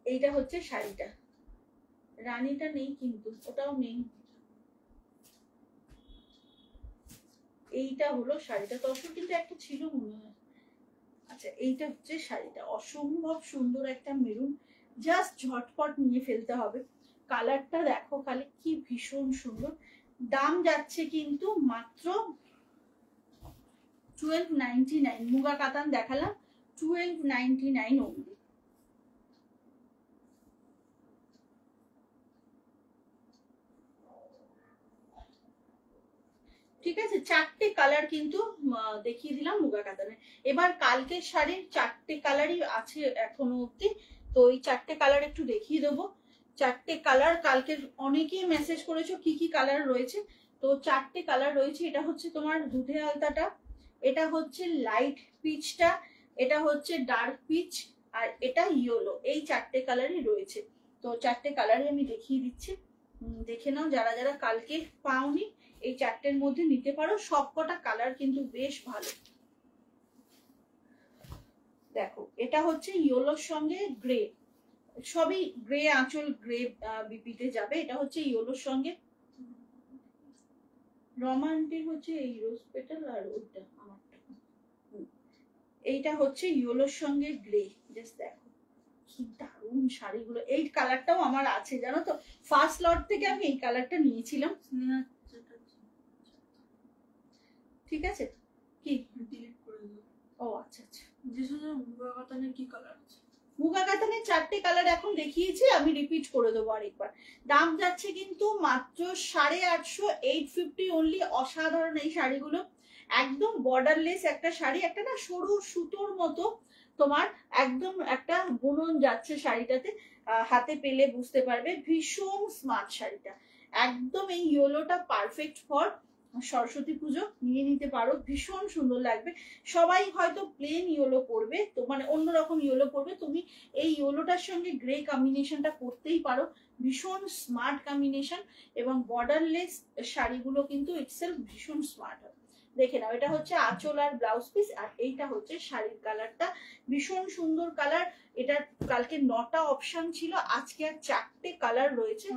A: এইটা হচ্ছে শাড়িটা, রানীটা নেই কিন্তু, ওটাও নেই। এইটা হলো শাড়িটা, তখন কিন্তু একটা ছিল মনে হয়। আচ্ছা, এইটা হচ্ছে শাড়িটা, অসম্ভব সুন্দর একটা মেরুন, জাস্ট ঝটপট নিয়ে ফেলতে হবে। কালারটা দেখো খালি, কি ভীষণ সুন্দর। দাম যাচ্ছে কিন্তু মাত্র 1299। মুগা কাতান দেখালাম, 1299 অনলি। ঠিক আছে, 4টে কালার কিন্তু দেখিয়ে দিলাম মুগা কাতানে। এবার কালকের শাড়ির 4টে কালারই আছে এখনো অব্দি, তো এই 4টে কালার একটু দেখিয়ে দেবো। 4টে কালার কালকে অনেকেই মেসেজ করেছো কি কি কালার রয়েছে, তো 4টে কালার রয়েছে। এটা হচ্ছে তোমার দুধে আলতাটা, এটা হচ্ছে লাইট পিচটা, এটা হচ্ছে ডার্ক পিচ, আর এটা ইয়েলো। এই 4টে কালারই রয়েছে। তো 4টে কালারই আমি দেখিয়ে দিচ্ছি, দেখে নাও। যারা যারা কালকে পাওনি এই 4টের মধ্যে নিতে পারো। সবকটা কালার কিন্তু বেশ ভালো। দেখো এটা হচ্ছে ইয়েলোর সঙ্গে গ্রে, সবই গ্রে আঁচল, গ্রে বিপিতে যাবে। এটা হচ্ছে ইয়েলোর সঙ্গে, রোমান্টিক হচ্ছে এই রোজ পেটাল, আর ওইটা আমারটা। এইটা হচ্ছে ইয়েলোর সঙ্গে গ্রে। জাস্ট দেখো কি দারুণ শাড়িগুলো। এই কালারটাও আমার আছে জানো তো, ফার্স্ট লট থেকে আমি এই কালারটা নিয়েছিলাম। ঠিক আছে, কি
B: ডিলিট করে দাও।
A: ও আচ্ছা আচ্ছা।
B: মুগা কাতানের কি কালার আছে?
A: মুগা কাতানের 4টে কালার এখন দেখিয়েছি, আমি রিপিট করে দেবো আরেকবার। দাম যাচ্ছে কিন্তু মাত্র 850, 850 অনলি। অসাধারণ এই শাড়িগুলো, একদম বর্ডারলেস একটা শাড়ি, একটা না সরু সুতোর মতো তোমার একদম একটা বুনন যাচ্ছে শাড়িটাতে, হাতে পেলে বুঝতে পারবে। ভীষণ স্মার্ট শাড়িটা, একদম এই ইয়েলোটা পারফেক্ট ফর সরস্বতী পুজো, নিয়ে নিতে পারো। ভীষণ সুন্দর লাগবে। সবাই হয়তো প্লেন ইয়েলো পরবে, তো মানে অন্যরকম ইয়েলো পরবে, তুমি এই ইয়েলোটার সঙ্গে গ্রে কম্বিনেশনটা করতেই পারো। ভীষণ স্মার্ট কম্বিনেশন, এবং বর্ডারলেস শাড়িগুলো কিন্তু ইটসেলফ ভীষণ স্মার্ট হয়। দেখে নাও, এটা হচ্ছে আঁচল আর ব্লাউজ পিস, আর এইটা হচ্ছে শাড়ির কালারটা। ভীষণ সুন্দর কালার। এটা কালকে 9টা অপশন ছিল, আজকে আর 4টে কালার রয়েছে।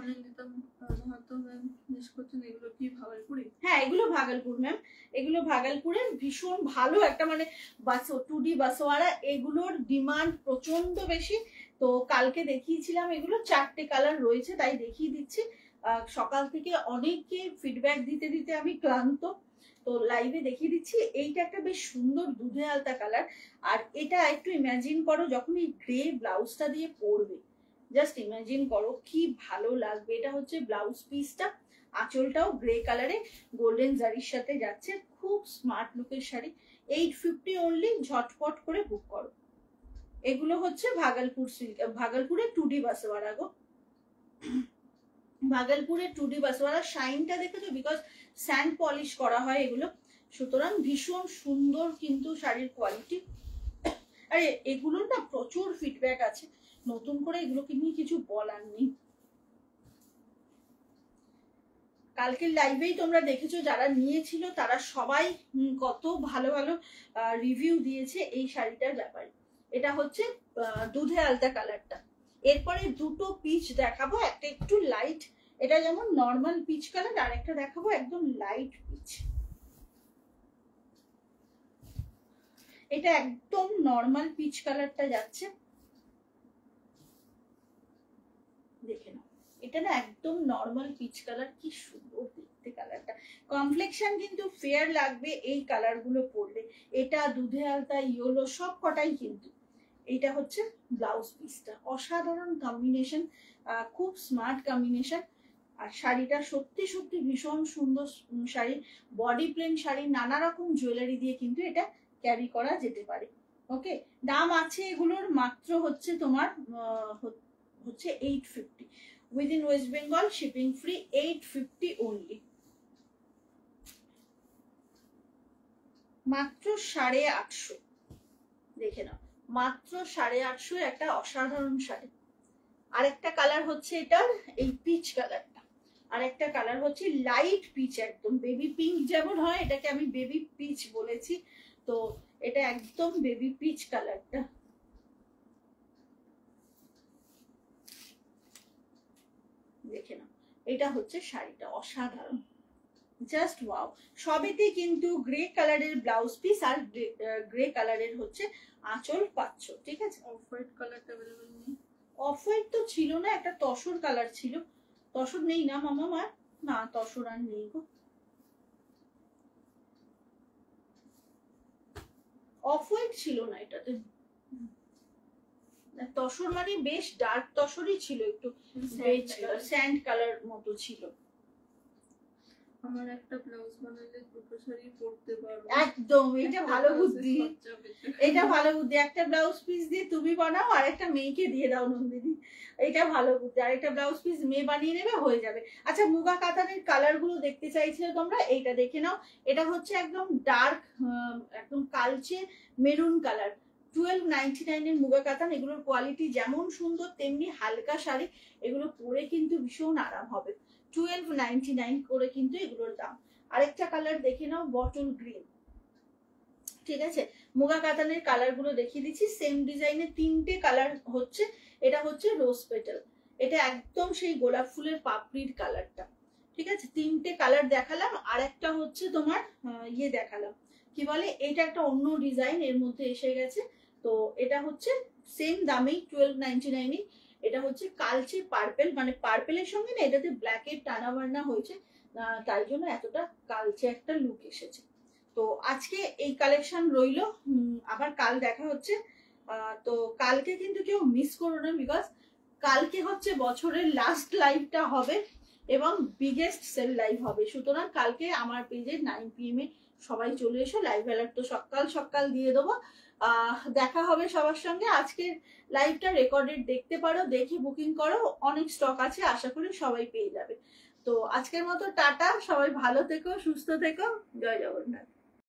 B: এগুলো কি ভাগলপুরি?
A: হ্যাঁ, এগুলো ভাগলপুর ম্যাম। এগুলো ভাগলপুরের ভীষণ ভালো একটা মানে 2D বাসোয়ারা, এগুলোর ডিমান্ড প্রচন্ড বেশি। তো কালকে দেখিয়েছিলাম, এগুলো 4টে কালার রয়েছে তাই দেখিয়ে দিচ্ছি। সকাল থেকে অনেককে ফিডব্যাক দিতে দিতে আমি ক্লান্ত, তো লাইভে দেখিয়ে দিচ্ছি। এইটা একটা বেশ সুন্দর দুধে আলতা কালার, আর এটা একটু ইমাজিন করো যখন এই গ্রে ব্লাউজটা দিয়ে পরবে, জাস্ট ইমাজিন করো কি ভালো লাগবে। এটা হচ্ছে ব্লাউজ পিসটা, আঁচলটাও গ্রে কালারে গোল্ডেন জারির সাথে যাচ্ছে। খুব স্মার্ট লুকের শাড়ি। 850 অনলি, ঝটপট করে বুক করো। এগুলো হচ্ছে ভাগলপুর সিল্ক, ভাগলপুরে 2D বাসওয়ারা গো। ভাগলপুরে 2D বাসওয়ারা। শাইনটা দেখেছো, বিকজ স্যান্ড পলিশ করা হয় এগুলো, সুতরাং ভীষণ সুন্দর কিন্তু শাড়ির কোয়ালিটি। আরে এগুলোর না প্রচুর ফিডব্যাক আছে, নতুন করে এগুলোকে নিয়ে কিছু বলার নেই। কালকের লাইভেই তোমরা দেখেছো, যারা নিয়েছিল তারা সবাই কত ভালো ভালো রিভিউ দিয়েছে এই শাড়িটার ব্যাপারে। এটা হচ্ছে দুধে আলতা কালারটা। এরপরে দুটো পিচ দেখাবো, একটা একটু লাইট, এটা যেমন নর্মাল পিচ কালার, আর একটা দেখাবো একদম লাইট পিচ। এটা একদম নর্মাল পিচ কালারটা যাচ্ছে, দেখে নাও। এটা না একদম নর্মাল পিচ কালার, কি সুন্দর দেখতে কালারটা। কমপ্লেক্সন কিন্তু ফেয়ার লাগবে এই কালার গুলো পরলে। এটা দুধে আলতা, ইয়েলো, সব কটাই কিন্তু। এটা হচ্ছে ব্লাউজ পিসটা, অসাধারণ কম্বিনেশন, খুব স্মার্ট কম্বিনেশন। আর শাড়িটা সত্যি সত্যি ভীষণ সুন্দর শাড়ি, বডি প্লেন শাড়ি, নানা রকম জুয়েলারি দিয়ে কিন্তু এটা ক্যারি করা যেতে পারে। ওকে, দাম আছে এগুলোর মাত্র হচ্ছে তোমার হচ্ছে 850, within West Bengal, shipping free, 850 only. মাত্র 850, দেখে নাও, মাত্র 850 একটা অসাধারণ শাড়ি। আরেকটা কালার হচ্ছে এটার এই পিচ কালারটা, আর একটা কালার হচ্ছে লাইট পিচ, একদম বেবি পিঙ্ক যেমন হয়, এটাকে আমি বেবি পিচ বলেছি। তো এটা একদম বেবি পিচ কালারটা। দেখে নাও, এটা হচ্ছে শাড়িটা, অসাধারণ, জাস্ট ওয়াও। সবেতে কিন্তু গ্রে কালারের ব্লাউজ পিস আর গ্রে কালারের হচ্ছে আঁচল পাচ্ছ, ঠিক আছে।
B: অফ হোয়াইট কালারটা अवेलेबल নেই।
A: অফ হোয়াইট তো ছিল না, একটা তসর কালার ছিল। তসর নেই না মামা? মা না, তসর আর নেই গো। অফ হোয়াইট ছিল না এটাতে, তসর মানে বেশ ডার্ক তসরই ছিল, একটু স্যান্ড কালার মতো ছিল।
B: আমার একটা ব্লাউজ বানালে দুটো শাড়ি পরতে পারবো।
A: একদম, এটা ভালো বুদ্ধি,
B: খরচা বেঁচে
A: এটা ভালো বুদ্ধি। একটা ব্লাউজ পিস দিয়ে তুমি বানাও আর একটা মেয়েকে দিয়ে দাও নন্দিনী, এটা ভালো বুদ্ধি। আর একটা ব্লাউজ পিস মেয়ে বানিয়ে নেবে, হয়ে যাবে। আচ্ছা, মুগা কাতানের কালার গুলো দেখতে চাইছিলে তোমরা, এইটা দেখে নাও। এটা হচ্ছে একদম ডার্ক, একদম কালচে মেরুন কালার। 1299 এর মুগা কাতান। এগুলোর কোয়ালিটি যেমন সুন্দর তেমনি হালকা শাড়ি, এগুলো পরে কিন্তু ভীষণ আরাম হবে। 1299 করে কিন্তু এগুলোর দাম। আরেকটা কালার দেখে নাও, বটল গ্রিন। ঠিক আছে, মুগা কাতানের কালার গুলো দেখিয়ে দিচ্ছি। সেম ডিজাইনের তিনটে কালার হচ্ছে। এটা হচ্ছে রোজ পেটাল, এটা একদম সেই গোলাপ ফুলের পাপড়ির কালারটা। ঠিক আছে, তিনটে কালার দেখালাম। আর একটা হচ্ছে তোমার ইয়ে দেখালাম, কি বলে, এটা একটা অন্য ডিজাইন এর মধ্যে এসে গেছে। তো এটা হচ্ছে সেম দামেই 1299। এটা হচ্ছে কালচে পার্পেল, মানে পার্পেলের সঙ্গে না এটাতে ব্ল্যাকের টানা বান্না হয়েছে, তাই জন্য এতটা কালচে একটা লুক এসেছে। তো আজকে এই কালেকশন রইলো, আবার কাল দেখা হচ্ছে। তো কালকে কিন্তু কেউ মিস করো না, বিকজ কালকে হচ্ছে বছরের লাস্ট লাইভটা হবে এবং বিগেস্ট সেল লাইভ হবে। সুতরাং কালকে আমার পেজে 9 PM এ সবাই চলে এসো, লাইভ অ্যালার্ট তো সকাল সকাল দিয়ে দেবো। দেখা হবে সবার সঙ্গে। আজকের লাইভটা রেকর্ডেড দেখতে পারো, দেখে বুকিং করো, অনেক স্টক আছে, আশা করি সবাই পেয়ে যাবে। তো আজকের মতো টাটা, সবাই ভালো থেকো, সুস্থ থেকো, জয় জগন্নাথ।